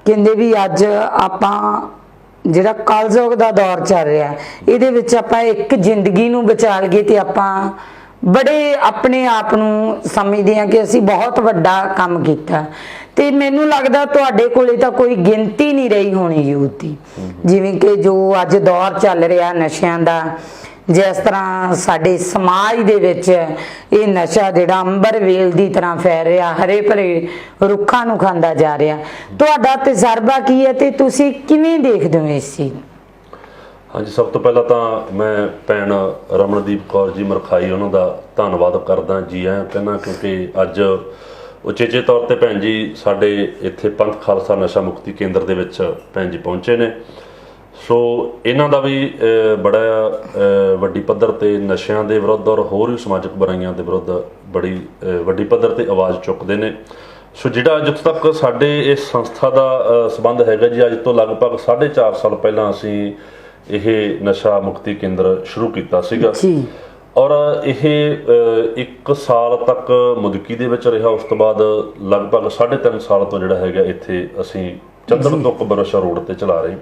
ਕਹਿੰਦੇ ਵੀ ਅੱਜ ਆਪਾਂ ਜਿਹੜਾ ਕਲਯੁਗ ਦਾ ਦੌਰ ਚੱਲ ਰਿਹਾ ਇਹਦੇ ਵਿੱਚ ਆਪਾਂ ਇੱਕ ਜ਼ਿੰਦਗੀ ਨੂੰ ਬਚਾ ਲਈਏ ਤੇ ਆਪਾਂ ਬੜੇ ਆਪਣੇ ਆਪ ਨੂੰ ਸਮਝਦੇ ਹਾਂ ਕਿ ਅਸੀਂ ਬਹੁਤ ਵੱਡਾ ਕੰਮ ਕੀਤਾ। ਤੇ ਮੈਨੂੰ ਲੱਗਦਾ ਤੁਹਾਡੇ ਕੋਲੇ ਤਾਂ ਕੋਈ ਗਿਣਤੀ ਨਹੀਂ ਰਹੀ ਹੋਣੀ ਯੂਥ ਦੀ, ਜਿਵੇਂ ਕਿ ਜੋ ਅੱਜ ਦੌਰ ਚੱਲ ਰਿਹਾ ਨਸ਼ਿਆਂ ਦਾ, ਜਿਸ ਤਰ੍ਹਾਂ ਸਾਡੇ ਸਮਾਜ ਦੇ ਵਿੱਚ ਇਹ ਨਸ਼ਾ ਜਿਹੜਾ ਅੰਬਰ ਵੇਲ ਦੀ ਤਰ੍ਹਾਂ ਫੈਲ ਰਿਹਾ, ਹਰੇ ਭਰੇ ਰੁੱਖਾਂ ਨੂੰ ਖਾਂਦਾ ਜਾ ਰਿਹਾ। ਤੁਹਾਡਾ ਤਜਰਬਾ ਕੀ ਹੈ ਤੇ ਤੁਸੀਂ ਕਿਵੇਂ ਦੇਖਦੇ ਹੋ ਇਸ ਚੀਜ਼ ਨੂੰ? ਹਾਂਜੀ, ਸਭ ਤੋਂ ਪਹਿਲਾਂ ਤਾਂ ਮੈਂ ਭੈਣ ਰਮਨਦੀਪ ਕੌਰ ਜੀ ਮਰਖਾਈ ਉਹਨਾਂ ਦਾ ਧੰਨਵਾਦ ਕਰਦਾ, ਜੀ ਆਇਆਂ ਕਹਿੰਦਾ, ਕਿਉਂਕਿ ਅੱਜ ਉਚੇਚੇ ਤੌਰ ਤੇ ਭੈਣ ਜੀ ਸਾਡੇ ਇੱਥੇ ਪੰਥ ਖਾਲਸਾ ਨਸ਼ਾ ਮੁਕਤੀ ਕੇਂਦਰ ਦੇ ਵਿੱਚ ਭੈਣ ਜੀ ਪਹੁੰਚੇ ਨੇ। ਸੋ ਇਹਨਾਂ ਦਾ ਵੀ ਬੜਾ ਵੱਡੀ ਪੱਧਰ ਤੇ ਨਸ਼ਿਆਂ ਦੇ ਵਿਰੁੱਧ ਔਰ ਹੋਰ ਵੀ ਸਮਾਜਿਕ ਬੁਰਾਈਆਂ ਦੇ ਵਿਰੁੱਧ ਬੜੀ ਵੱਡੀ ਪੱਧਰ ਤੇ ਆਵਾਜ਼ ਚੁੱਕਦੇ ਨੇ। ਸੋ ਜਿਹੜਾ ਜਿੱਥੋਂ ਤੱਕ ਸਾਡੇ ਇਸ ਸੰਸਥਾ ਦਾ ਸੰਬੰਧ ਹੈਗਾ ਜੀ, ਅੱਜ ਤੋਂ ਲਗਭਗ 4.5 ਸਾਲ ਪਹਿਲਾਂ ਅਸੀਂ ਇਹ ਨਸ਼ਾ ਮੁਕਤੀ ਕੇਂਦਰ ਸ਼ੁਰੂ ਕੀਤਾ ਸੀਗਾ ਔਰ ਇਹ 1 ਸਾਲ ਤੱਕ ਮੁਦਕੀ ਦੇ ਵਿੱਚ ਰਿਹਾ। ਉਸ ਤੋਂ ਬਾਅਦ ਲਗਭਗ 3.5 ਸਾਲ ਤੋਂ ਜਿਹੜਾ ਹੈਗਾ ਇੱਥੇ ਅਸੀਂ ਚੰਦਨ ਤੁੱਕ ਬਰਸ਼ਾ ਰੋਡ ਤੇ ਚਲਾ ਰਹੇ।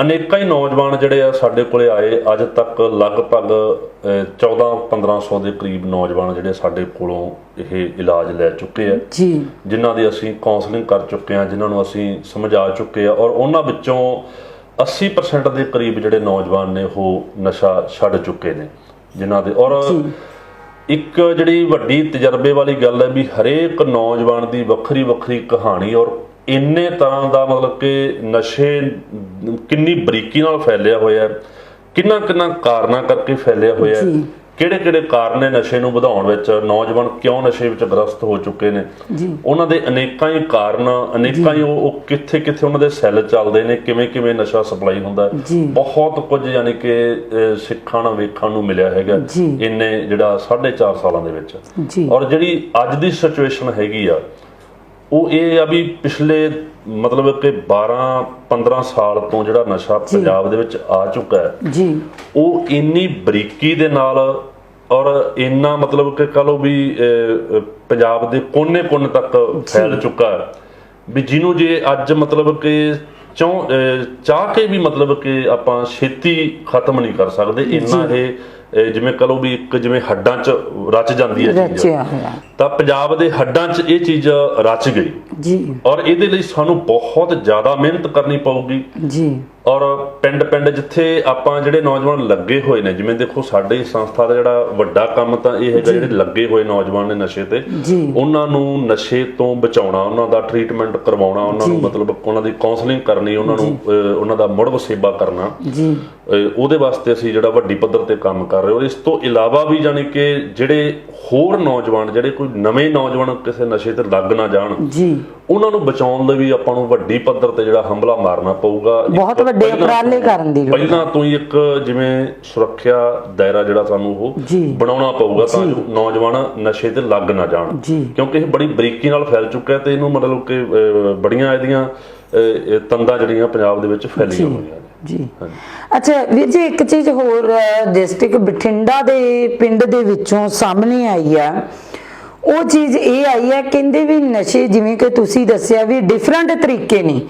ਅਨੇਕਾਂ ਹੀ ਨੌਜਵਾਨ ਜਿਹੜੇ ਆ ਸਾਡੇ ਕੋਲੇ ਆਏ, ਅੱਜ ਤੱਕ ਲਗਭਗ 14-1500 ਦੇ ਕਰੀਬ ਨੌਜਵਾਨ ਜਿਹੜੇ ਸਾਡੇ ਕੋਲੋਂ ਇਹ ਇਲਾਜ ਲੈ ਚੁੱਕੇ ਆ, ਜਿਨ੍ਹਾਂ ਦੀ ਅਸੀਂ ਕਾਉਂਸਲਿੰਗ ਕਰ ਚੁੱਕੇ ਆ, ਜਿਨ੍ਹਾਂ ਨੂੰ ਅਸੀਂ ਸਮਝਾ ਚੁੱਕੇ ਆ ਔਰ ਉਹਨਾਂ ਵਿੱਚੋਂ 80% ਦੇ ਕਰੀਬ ਜਿਹੜੇ ਨੌਜਵਾਨ ਨੇ ਉਹ ਨਸ਼ਾ ਛੱਡ ਚੁੱਕੇ ਨੇ ਜਿਨ੍ਹਾਂ ਦੇ। ਔਰ ਇੱਕ ਜਿਹੜੀ ਵੱਡੀ ਤਜਰਬੇ ਵਾਲੀ ਗੱਲ ਹੈ ਵੀ ਹਰੇਕ ਨੌਜਵਾਨ ਦੀ ਵੱਖਰੀ ਵੱਖਰੀ ਕਹਾਣੀ ਔਰ ਇੰਨੇ ਤਰ੍ਹਾਂ ਦਾ ਮਤਲਬ ਕਿ ਨਸ਼ੇ ਕਿੰਨੀ ਬਰੀਕੀ ਨਾਲ ਫੈਲਿਆ ਹੋਇਆ, ਕਿੰਨਾ ਕਾਰਨਾਂ ਕਰਕੇ ਫੈਲਿਆ ਹੋਇਆ, ਕਿਹੜੇ ਕਾਰਨ ਨੇ ਨਸ਼ੇ ਨੂੰ ਵਧਾਉਣ ਵਿੱਚ, ਨੌਜਵਾਨ ਕਿਉਂ ਨਸ਼ੇ ਵਿੱਚ ਗ੍ਰਸਤ ਹੋ ਚੁੱਕੇ ਨੇ, ਉਹਨਾਂ ਦੇ ਅਨੇਕਾਂ ਹੀ ਕਾਰਨ, ਅਨੇਕਾਂ ਹੀ ਉਹ ਕਿੱਥੇ ਉਹਨਾਂ ਦੇ ਸੈੱਲ ਚੱਲਦੇ ਨੇ, ਕਿਵੇਂ ਨਸ਼ਾ ਸਪਲਾਈ ਹੁੰਦਾ, ਬਹੁਤ ਕੁਝ ਯਾਨੀ ਕਿ ਸਿੱਖਣ ਵੇਖਣ ਨੂੰ ਮਿਲਿਆ ਹੈਗਾ ਇੰਨੇ ਜਿਹੜਾ 4.5 ਸਾਲਾਂ ਦੇ ਵਿੱਚ। ਔਰ ਜਿਹੜੀ ਅੱਜ ਦੀ ਸਿਚੁਏਸ਼ਨ ਹੈਗੀ ਆ ਉਹ ਇਹ ਆ ਵੀ ਪਿਛਲੇ ਮਤਲਬ ਕਿ 12-15 ਸਾਲ ਤੋਂ ਜਿਹੜਾ ਨਸ਼ਾ ਪੰਜਾਬ ਦੇ ਵਿੱਚ ਆ ਚੁੱਕਾ ਹੈ ਉਹ ਇੰਨੀ ਬਰੀਕੀ ਦੇ ਨਾਲ ਔਰ ਇੰਨਾ ਮਤਲਬ ਕਿ ਕਹ ਲਓ ਵੀ ਪੰਜਾਬ ਦੇ ਕੋਨੇ ਤੱਕ ਫੈਲ ਚੁੱਕਾ ਹੈ ਵੀ ਜਿਹਨੂੰ ਜੇ ਅੱਜ ਮਤਲਬ ਕਿ ਚਾਹ ਕੇ ਵੀ ਮਤਲਬ ਕਿ ਆਪਾਂ ਛੇਤੀ ਖਤਮ ਨਹੀਂ ਕਰ ਸਕਦੇ। ਇੰਨਾ ਇਹ ਜਿਵੇਂ ਕਹ ਲਓ ਵੀ ਇੱਕ ਜਿਵੇਂ ਹੱਡਾਂ 'ਚ ਰਚ ਜਾਂਦੀ ਹੈ ਚੀਜ਼, ਤਾਂ ਪੰਜਾਬ ਦੇ ਹੱਡਾਂ 'ਚ ਇਹ ਚੀਜ਼ ਰਚ ਗਈ ਔਰ ਇਹਦੇ ਲਈ ਸਾਨੂੰ ਬਹੁਤ ਜ਼ਿਆਦਾ ਮਿਹਨਤ ਕਰਨੀ ਪਊਗੀ। ਔਰ ਪਿੰਡ ਜਿੱਥੇ ਆਪਾਂ ਜਿਹੜੇ ਨੌਜਵਾਨ ਲੱਗੇ ਹੋਏ ਨੇ, ਜਿਵੇਂ ਦੇਖੋ ਸਾਡੀ ਸੰਸਥਾ ਦਾ ਜਿਹੜਾ ਵੱਡਾ ਕੰਮ ਤਾਂ ਇਹ ਹੈਗਾ, ਜਿਹੜੇ ਲੱਗੇ ਹੋਏ ਨੌਜਵਾਨ ਨੇ ਨਸ਼ੇ ਤੇ, ਉਹਨਾਂ ਨੂੰ ਨਸ਼ੇ ਤੋਂ ਬਚਾਉਣਾ, ਉਹਨਾਂ ਦਾ ਟ੍ਰੀਟਮੈਂਟ ਕਰਵਾਉਣਾ, ਉਹਨਾਂ ਨੂੰ ਮਤਲਬ ਉਹਨਾਂ ਦੀ ਕਾਉਂਸਲਿੰਗ ਕਰਨੀ, ਉਹਨਾਂ ਨੂੰ ਉਹਨਾਂ ਦਾ ਮੁੜ ਵਸੇਬਾ ਕਰਨਾ, ਉਹਦੇ ਵਾਸਤੇ ਅਸੀਂ ਜਿਹੜਾ ਵੱਡੀ ਪੱਧਰ ਤੇ ਕੰਮ ਕਰ ਰਹੇ। ਔਰ ਇਸ ਤੋਂ ਇਲਾਵਾ ਵੀ ਜਾਣੀ ਕਿ ਜਿਹੜੇ ਹੋਰ ਨੌਜਵਾਨ, ਜਿਹੜੇ ਕੋਈ ਨਵੇਂ ਨੌਜਵਾਨ ਕਿਸੇ ਨਸ਼ੇ ਤੇ ਲੱਗ ਨਾ ਜਾਣ, ਉਹਨਾਂ ਨੂੰ ਬਚਾਉਣ ਲਈ ਵੀ ਆਪਾਂ ਨੂੰ ਵੱਡੀ ਪੱਧਰ ਤੇ ਜਿਹੜਾ ਹਮਲਾ ਮਾਰਨਾ ਪਊਗਾ। ਬਹੁਤ ਵੱਡੇ ਉਪਰਾਲੇ ਕਰਨ ਦੀ ਲੋੜ, ਪਹਿਲਾਂ ਤੋਂ ਹੀ ਇੱਕ ਜਿਵੇਂ ਸੁਰੱਖਿਆ ਦਾਇਰਾ ਜਿਹੜਾ ਸਾਨੂੰ ਉਹ ਬਣਾਉਣਾ ਪਊਗਾ ਤਾਂ ਜੋ ਨੌਜਵਾਨ ਨਸ਼ੇ ਤੇ ਲੱਗ ਨਾ ਜਾਣ, ਕਿਉਂਕਿ ਇਹ ਬੜੀ ਬਰੀਕੀ ਨਾਲ ਫੈਲ ਚੁੱਕਿਆ ਤੇ ਇਹਨੂੰ ਮਤਲਬ ਕਿ ਬੜੀਆਂ ਇਹਦੀਆਂ ਤੰਦਾਂ ਜਿਹੜੀਆਂ ਪੰਜਾਬ ਦੇ ਵਿੱਚ ਫੈਲੀਆਂ ਹੋਈਆਂ ਨੇ। ਅੱਛਾ ਵੀਰ ਜੀ, ਇੱਕ ਚੀਜ਼ ਹੋਰ ਡਿਸਟ੍ਰਿਕਟ ਬਠਿੰਡਾ ਦੇ ਪਿੰਡ ਦੇ ਵਿੱਚੋਂ ਸਾਹਮਣੇ ਆਈ ਆ, ਉਹ ਚੀਜ਼ ਇਹ ਆਈ ਹੈ, ਕਹਿੰਦੇ ਵੀ ਨਸ਼ੇ ਜਿਵੇਂ ਕਿ ਤੁਸੀਂ ਦੱਸਿਆ ਵੀ ਡਿਫਰੈਂਟ ਤਰੀਕੇ ਨੇ,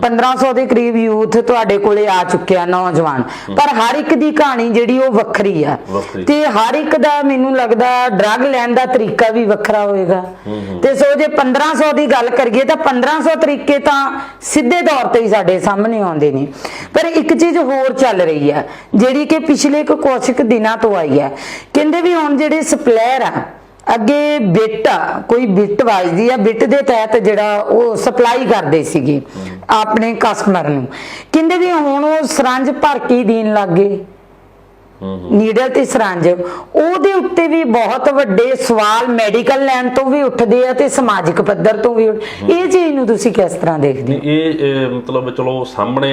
1500 ਦੇ ਕਰੀਬ ਯੂਥ ਤੁਹਾਡੇ ਕੋਲੇ ਆ ਚੁੱਕਿਆ ਨੌਜਵਾਨ, ਪਰ ਹਰ ਇੱਕ ਦੀ ਕਹਾਣੀ ਜਿਹੜੀ ਉਹ ਵੱਖਰੀ ਆ ਤੇ ਹਰ ਇੱਕ ਦਾ ਮੈਨੂੰ ਲੱਗਦਾ ਡਰੱਗ ਲੈਣ ਦਾ ਤਰੀਕਾ ਵੀ ਵੱਖਰਾ ਹੋਏਗਾ। ਤੇ ਸੋ ਜੇ 1500 ਦੀ ਗੱਲ ਕਰੀਏ ਤਾਂ 1500 ਤਰੀਕੇ ਤਾਂ ਸਿੱਧੇ ਤੌਰ ਤੇ ਹੀ ਸਾਡੇ ਸਾਹਮਣੇ ਆਉਂਦੇ ਨੇ, ਪਰ ਇੱਕ ਚੀਜ਼ ਹੋਰ ਚੱਲ ਰਹੀ ਹੈ ਜਿਹੜੀ ਕਿ ਪਿਛਲੇ ਕੁਝ ਦਿਨਾਂ ਤੋਂ ਆਈ ਹੈ। ਕਹਿੰਦੇ ਵੀ ਹੁਣ ਜਿਹੜੇ ਸਪਲਾਇਰ ਆ, ਅੱਗੇ ਬਿੱਟ ਕੋਈ ਬਿੱਟ ਵੱਜਦੀ ਆ, ਬਿੱਟ ਦੇ ਤਹਿਤ ਜਿਹੜਾ ਉਹ ਸਪਲਾਈ ਕਰਦੇ ਸੀਗੇ ਆਪਣੇ ਕਸਟਮਰ ਨੂੰ, ਕਹਿੰਦੇ ਵੀ ਹੁਣ ਉਹ ਸਰੰਜ ਭਰ ਕੇ ਦੇਣ ਲੱਗ ਗਏ, ਨੀਡਲ ਤੇ ਸਰੰਜ। ਉਹਦੇ ਉੱਤੇ ਵੀ ਬਹੁਤ ਵੱਡੇ ਸਵਾਲ ਮੈਡੀਕਲ ਲਾਈਨ ਤੋਂ ਵੀ ਉੱਠਦੇ ਆ ਤੇ ਸਮਾਜਿਕ ਪੱਧਰ ਤੋਂ ਵੀ। ਇਹ ਚੀਜ਼ ਨੂੰ ਤੁਸੀਂ ਕਿਸ ਤਰ੍ਹਾਂ ਦੇਖਦੇ? ਇਹ ਮਤਲਬ ਚਲੋ ਸਾਹਮਣੇ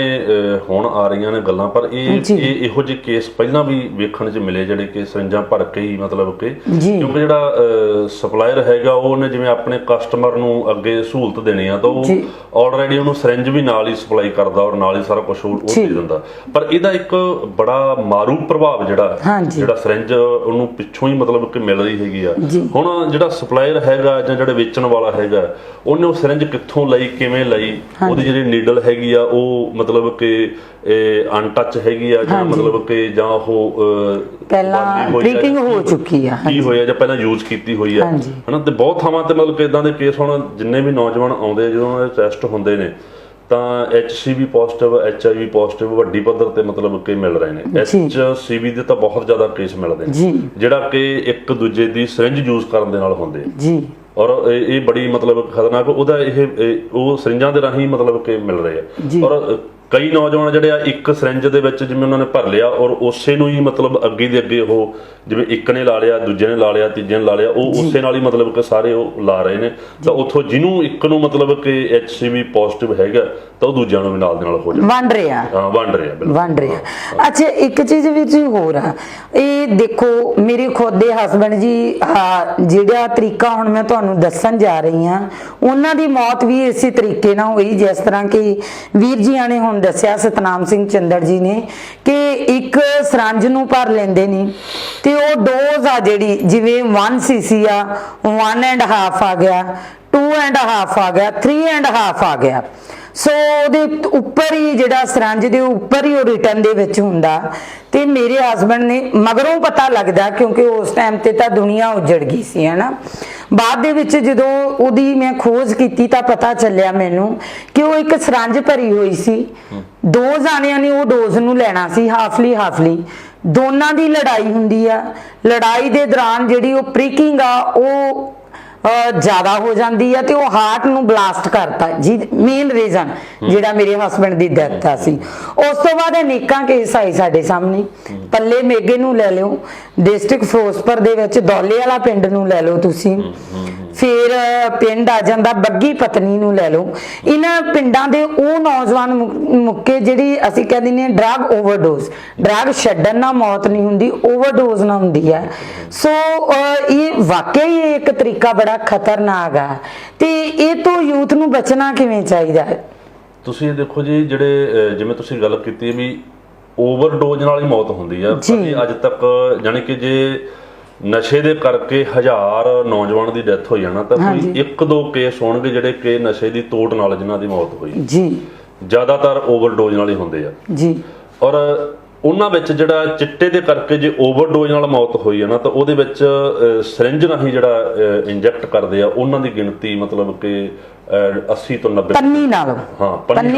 ਹੁਣ ਆ ਰਹੀਆਂ ਨੇ ਗੱਲਾਂ, ਪਰ ਇਹ ਇਹੋ ਜਿਹੇ ਕੇਸ ਪਹਿਲਾਂ ਵੀ ਵੇਖਣ 'ਚ ਮਿਲੇ ਜਿਹੜੇ ਕਿ ਸਰੰਜਾਂ ਭਰ ਕੇ ਹੀ ਮਤਲਬ ਕਿ, ਕਿਉਂਕਿ ਜਿਹੜਾ ਸਪਲਾਇਰ ਹੈਗਾ ਉਹਨੇ ਜਿਵੇਂ ਆਪਣੇ ਕਸਟਮਰ ਨੂੰ ਅੱਗੇ ਸਹੂਲਤ ਦੇਣੀ ਆ ਤਾਂ ਉਹ ਆਲਰੇਡੀ ਉਹਨੂੰ ਸਰੰਜ ਵੀ ਨਾਲ ਹੀ ਸਪਲਾਈ ਕਰਦਾ ਔਰ ਨਾਲ ਹੀ ਸਾਰਾ ਕੁਝ ਉਹ ਦੇ ਦਿੰਦਾ। ਪਰ ਇਹਦਾ ਇੱਕ ਬੜਾ ਮਾਰੂ ਪ੍ਰਭਾਵ ਪ੍ਰਭਾਵ ਜਿਹੜਾ ਸਿਰਿੰਜ ਉਹਨੂੰ ਪਿੱਛੋਂ ਹੀ ਮਤਲਬ ਕਿ ਮਿਲ ਰਹੀ ਹੈਗੀ ਆ। ਹੁਣ ਜਿਹੜਾ ਸਪਲਾਇਰ ਹੈਗਾ ਜਾਂ ਜਿਹੜਾ ਵੇਚਣ ਵਾਲਾ ਹੈਗਾ ਉਹਨੇ ਉਹ ਸਿਰਿੰਜ ਕਿੱਥੋਂ ਲਈ, ਕਿਵੇਂ ਲਈ, ਉਹਦੀ ਜਿਹੜੀ ਨੀਡਲ ਹੈਗੀ ਆ ਉਹ ਮਤਲਬ ਕਿ ਅਨਟੱਚ ਹੈਗੀ ਆ ਜਾਂ ਮਤਲਬ ਕਿ ਜਾਂ ਉਹ ਪਹਿਲਾਂ ਪ੍ਰੀਕਿੰਗ ਹੋ ਚੁੱਕੀ ਆ, ਕੀ ਹੋਇਆ ਜਾਂ ਪਹਿਲਾਂ ਯੂਜ਼ ਕੀਤੀ ਹੋਈ ਆ, ਹਨਾ। ਤੇ ਬਹੁਤ ਥਾਵਾਂ ਤੇ ਮਤਲਬ ਕਿ ਇਦਾਂ ਦੇ ਕੇਸ ਹੁਣ ਜਿੰਨੇ ਵੀ ਨੌਜਵਾਨ ਆਉਂਦੇ ਜਦੋਂ ਉਹਨਾਂ ਦੇ ਟੈਸਟ ਹੁੰਦੇ ਨੇ ਤਾਂ HCV ਪੋਜ਼ਿਟਿਵ, HIV ਪੋਜ਼ਿਟਿਵ ਵੱਡੀ ਪੱਧਰ ਤੇ ਮਤਲਬ ਕਿ ਮਿਲ ਰਹੇ ਨੇ। HCV ਦੇ ਤਾਂ ਬਹੁਤ ਜ਼ਿਆਦਾ ਕੇਸ ਮਿਲਦੇ ਨੇ ਜਿਹੜਾ ਕਿ ਇੱਕ ਦੂਜੇ ਦੀ ਸਿਰਿੰਜ ਯੂਜ਼ ਕਰਨ ਦੇ ਨਾਲ ਹੁੰਦੇ ਜੀ। ਔਰ ਇਹ ਬੜੀ ਮਤਲਬ ਖਤਰਨਾਕ ਉਹਦਾ ਉਹ ਸਿਰਿੰਜਾਂ ਦੇ ਰਾਹੀਂ ਮਤਲਬ ਕਿ ਮਿਲ ਰਹੇ ਆ। ਔਰ ਕਈ ਨੌਜਵਾਨ ਜਿਹੜੇ ਆ ਇੱਕ ਸਿਰਿੰਜ ਦੇ ਵਿੱਚ ਜਿਵੇਂ ਉਹਨਾਂ ਨੇ ਭਰ ਲਿਆ ਔਰ ਉਸੇ ਨੂੰ ਹੀ ਮਤਲਬ ਅੱਗੇ ਦੇ ਅੱਗੇ ਉਹ ਜਿਵੇਂ ਇੱਕ ਨੇ ਲਾ ਲਿਆ, ਦੂਜੇ ਨੇ ਲਾ ਲਿਆ, ਤੀਜੇ ਨੇ ਲਾ ਲਿਆ, ਉਹ ਉਸੇ ਨਾਲ ਹੀ ਮਤਲਬ ਕਿ ਸਾਰੇ ਉਹ ਲਾ ਰਹੇ ਨੇ। ਤਾਂ ਉੱਥੋਂ ਜਿਹਨੂੰ ਇੱਕ ਨੂੰ ਮਤਲਬ ਕਿ HCV ਪੋਜ਼ਿਟਿਵ ਹੈਗਾ ਤਾਂ ਉਹ ਦੂਜਿਆਂ ਨੂੰ ਵੀ ਨਾਲ ਦੇ ਨਾਲ ਹੋ ਜਾਂਦਾ, ਵੰਡ ਰਿਹਾ। ਅੱਛਾ, ਇੱਕ ਚੀਜ਼ ਵਿੱਚ ਹੋਰ ਆ, ਇਹ ਦੇਖੋ ਮੇਰੇ ਖੁਦ ਦੇ ਹਸਬੈਂਡ ਜੀ ਜਿਹੜਾ ਤਰੀਕਾ ਹੁਣ ਮੈਂ ਤੁਹਾਨੂੰ ਦੱਸਣ ਜਾ ਰਹੀ ਹਾਂ ਉਹਨਾਂ ਦੀ ਮੌਤ ਵੀ ਇਸੇ ਤਰੀਕੇ ਨਾਲ ਹੋਈ ਜਿਸ ਤਰ੍ਹਾਂ ਕਿ ਵੀਰ ਜੀਆਂ ਨੇ ਹੁਣ ਦੱਸਿਆ, ਸਤਨਾਮ ਸਿੰਘ ਚੰਦਰ ਜੀ ਨੇ, ਕਿ ਇੱਕ ਸਿਰੰਜ ਨੂੰ ਭਰ ਲੈਂਦੇ ਨੇ ਤੇ ਉਹ ਡੋਜ਼ ਆ ਜਿਹੜੀ ਜਿਵੇਂ 1 cc ਆ 1.5 ਆ ਗਿਆ, 2.5 ਆ ਗਿਆ, 3.5 ਆ ਗਿਆ। ਸੋ ਉਹਦੇ ਉੱਪਰ ਹੀ ਜਿਹੜਾ ਸਿਰੰਜ ਦੇ ਉੱਪਰ ਹੀ ਉਹ ਰਿਟਰਨ ਦੇ ਵਿੱਚ ਹੁੰਦਾ। ਤੇ ਮੇਰੇ ਹਸਬੈਂਡ ਨੇ ਮਗਰੋਂ ਪਤਾ ਲੱਗਦਾ ਕਿਉਂਕਿ ਉਸ ਟਾਈਮ ਤੇ ਤਾਂ ਦੁਨੀਆ ਉਜੜ ਗਈ ਸੀ, ਹਨਾ। ਬਾਅਦ ਦੇ ਵਿੱਚ ਜਦੋਂ ਉਹਦੀ ਮੈਂ ਖੋਜ ਕੀਤੀ ਤਾਂ ਪਤਾ ਚੱਲਿਆ ਮੈਨੂੰ ਕਿ ਉਹ ਇੱਕ ਸਿਰੰਜ ਭਰੀ ਹੋਈ ਸੀ, 2 ਜਾਣਿਆਂ ਨੇ ਉਹ ਡੋਜ਼ ਨੂੰ ਲੈਣਾ ਸੀ, ਹਾਫਲੀ ਦੋਨਾਂ ਦੀ ਲੜਾਈ ਹੁੰਦੀ ਆ। ਲੜਾਈ ਦੇ ਦੌਰਾਨ ਜਿਹੜੀ ਉਹ ਪ੍ਰੀਕਿੰਗ ਆ ਉਹ ਜ਼ਿਆਦਾ ਹੋ ਜਾਂਦੀ ਹੈ ਤੇ ਉਹ ਹਾਰਟ ਨੂੰ ਬਲਾਸਟ ਕਰਤਾ ਜੀ, ਮੇਨ ਰੀਜ਼ਨ ਜਿਹੜਾ ਮੇਰੇ ਹਸਬੈਂਡ ਦੀ ਡੈਥ ਆ ਸੀ। ਉਸ ਤੋਂ ਬਾਅਦ ਅਨੇਕਾਂ ਕੇਸ ਆਏ ਸਾਡੇ ਸਾਹਮਣੇ। ਪੱਲੇ ਮੇਗੇ ਨੂੰ ਲੈ ਲਿਓ, ਡਿਸਟ੍ਰਿਕਟ ਫਿਰੋਜ਼ਪੁਰ ਦੇ ਵਿੱਚ ਦੌਲੇ ਵਾਲਾ ਪਿੰਡ ਨੂੰ ਲੈ ਲਓ ਤੁਸੀਂ, ਫਿਰ ਪਿੰਡ ਆ ਜਾਂਦਾ ਬੱਗੀ ਪਤਨੀ ਨੂੰ ਲੈ ਲਓ। ਇਹਨਾਂ ਪਿੰਡਾਂ ਦੇ ਉਹ ਨੌਜਵਾਨ ਮੁੱਕੇ ਜਿਹੜੀ ਅਸੀਂ ਕਹਿੰਦੇ ਨੇ ਡਰੱਗ ਓਵਰਡੋਜ਼, ਡਰੱਗ ਛੱਡਣ ਨਾਲ ਮੌਤ ਨਹੀਂ ਹੁੰਦੀ, ਓਵਰਡੋਜ਼ ਨਾਲ ਹੁੰਦੀ ਹੈ। ਸੋ ਇਹ ਵਾਕਈ ਇੱਕ ਤਰੀਕਾ ਬੜਾ ਖਤਰਨਾਕ ਆ ਤੇ ਇਹ ਤੋਂ ਯੂਥ ਨੂੰ ਬਚਣਾ ਕਿਵੇਂ ਚਾਹੀਦਾ ਹੈ? ਤੁਸੀਂ ਇਹ ਦੇਖੋ ਜੀ, ਜਿਹੜੇ ਜਿਵੇਂ ਤੁਸੀਂ ਗੱਲ ਕੀਤੀ ਵੀ ਓਵਰਡੋਜ਼ ਨਾਲ ਹੀ ਮੌਤ ਹੁੰਦੀ ਆ, ਅੱਜ ਤੱਕ ਜਾਨੀ ਕਿ ਜੇ ਨਸ਼ੇ ਦੇ ਕਰਕੇ 1000 ਨੌਜਵਾਨ ਦੀ ਡੈਥ ਹੋ ਜਾਣਾ ਤਾਂ ਕੋਈ 1-2 ਕੇਸ ਹੋਣਗੇ ਜਿਹੜੇ ਕਿ ਨਸ਼ੇ ਦੀ ਤੋੜ ਨਾਲ ਜਿਨ੍ਹਾਂ ਦੀ ਮੌਤ ਹੋਈ ਜੀ। ਜ਼ਿਆਦਾਤਰ ਓਵਰਡੋਜ਼ ਨਾਲ ਹੀ ਹੁੰਦੇ ਆ ਜੀ। ਔਰ ਉਹਨਾਂ ਵਿੱਚ ਜਿਹੜਾ ਚਿੱਟੇ ਦੇ ਕਰਕੇ ਜੇ ਓਵਰਡੋਜ਼ ਨਾਲ ਮੌਤ ਹੋਈ ਹੈ ਨਾ ਤਾਂ ਉਹਦੇ ਵਿੱਚ ਸਿਰਿੰਜ ਰਾਹੀਂ ਜਿਹੜਾ ਇੰਜੈਕਟ ਕਰਦੇ ਆ ਉਹਨਾਂ ਦੀ ਗਿਣਤੀ ਮਤਲਬ ਕਿ 80 ਤੋਂ 90 ਪੰਨੀ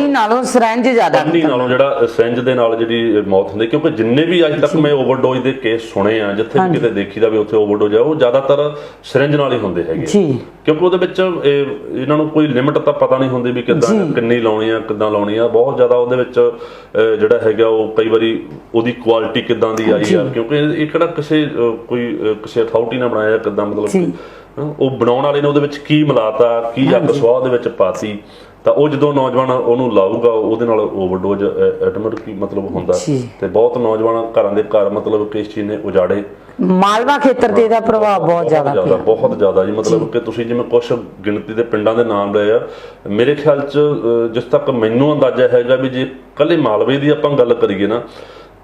ਨਾਲੋਂ ਸਿਰਿੰਜ ਜ਼ਿਆਦਾ, ਪੰਨੀ ਨਾਲੋਂ ਜਿਹੜਾ ਸਿਰਿੰਜ ਦੇ ਨਾਲ ਜਿਹੜੀ ਮੌਤ ਹੁੰਦੀ। ਕਿਉਂਕਿ ਜਿੰਨੇ ਵੀ ਅੱਜ ਤੱਕ ਮੈਂ ਓਵਰਡੋਜ਼ ਦੇ ਕੇਸ ਸੁਣੇ ਆ ਜਿੱਥੇ ਵੀ ਕਿਤੇ ਦੇਖੀਦਾ ਵੀ ਉੱਥੇ ਓਵਰਡੋਜ਼ ਆ ਉਹ ਜ਼ਿਆਦਾਤਰ ਸਿਰਿੰਜ ਨਾਲ ਹੀ ਹੁੰਦੇ ਹੈਗੇ ਕਿਉਂਕਿ ਉਹਦੇ ਵਿੱਚ ਇਹਨਾਂ ਨੂੰ ਕੋਈ ਲਿਮਿਟ ਤਾਂ ਪਤਾ ਨਹੀਂ ਹੁੰਦੀ ਵੀ ਕਿੱਦਾਂ ਕਿੰਨੀ ਲਾਉਣੀ ਆ, ਕਿੱਦਾਂ ਲਾਉਣੀ ਆ। ਬਹੁਤ ਜ਼ਿਆਦਾ ਉਹਦੇ ਵਿੱਚ ਜਿਹੜਾ ਹੈਗਾ ਉਹ ਕਈ ਵਾਰੀ ਉਹਦੀ ਕੁਆਲਿਟੀ ਕਿੱਦਾਂ ਦੀ ਆਈ ਆ, ਕਿਉਂਕਿ ਇਹ ਕਿਹੜਾ ਕਿਸੇ ਅਥਾਰਟੀ ਨਾਲ ਬਣਾਇਆ ਕਿੱਦਾਂ, ਮਤਲਬ ਉਹ ਬਣਾਉਣ ਵਾਲੇ ਨੇ ਉਹਦੇ ਵਿੱਚ ਕੀ ਮਿਲਾਤਾ, ਕੀ ਅੱਗ ਸਵਾਹ ਦੇ ਵਿੱਚ ਪਾਤੀ, ਤਾਂ ਉਹ ਜਦੋਂ ਨੌਜਵਾਨ ਉਹਨੂੰ ਲਾਊਗਾ ਉਹਦੇ ਨਾਲ ਓਵਰਡੋਜ਼ ਆਟੋਮੈਟਿਕ ਮਤਲਬ ਹੁੰਦਾ। ਤੇ ਬਹੁਤ ਨੌਜਵਾਨ ਘਰਾਂ ਦੇ ਘਰ ਮਤਲਬ ਕਿ ਇਸ ਚੀਜ਼ ਨੇ ਉਜਾੜੇ। ਮਾਲਵਾ ਖੇਤਰ ਤੇ ਇਹਦਾ ਪ੍ਰਭਾਵ ਬਹੁਤ ਜ਼ਿਆਦਾ ਜੀ। ਮਤਲਬ ਕਿ ਤੁਸੀਂ ਜਿਵੇਂ ਕੁਝ ਗਿਣਤੀ ਦੇ ਪਿੰਡਾਂ ਦੇ ਨਾਮ ਲਏ ਆ, ਮੇਰੇ ਖਿਆਲ 'ਚ ਜਿਸ ਤੱਕ ਮੈਨੂੰ ਅੰਦਾਜ਼ਾ ਹੈਗਾ ਵੀ ਜੇ ਕੱਲੇ ਮਾਲਵੇ ਦੀ ਆਪਾਂ ਗੱਲ ਕਰੀਏ ਨਾ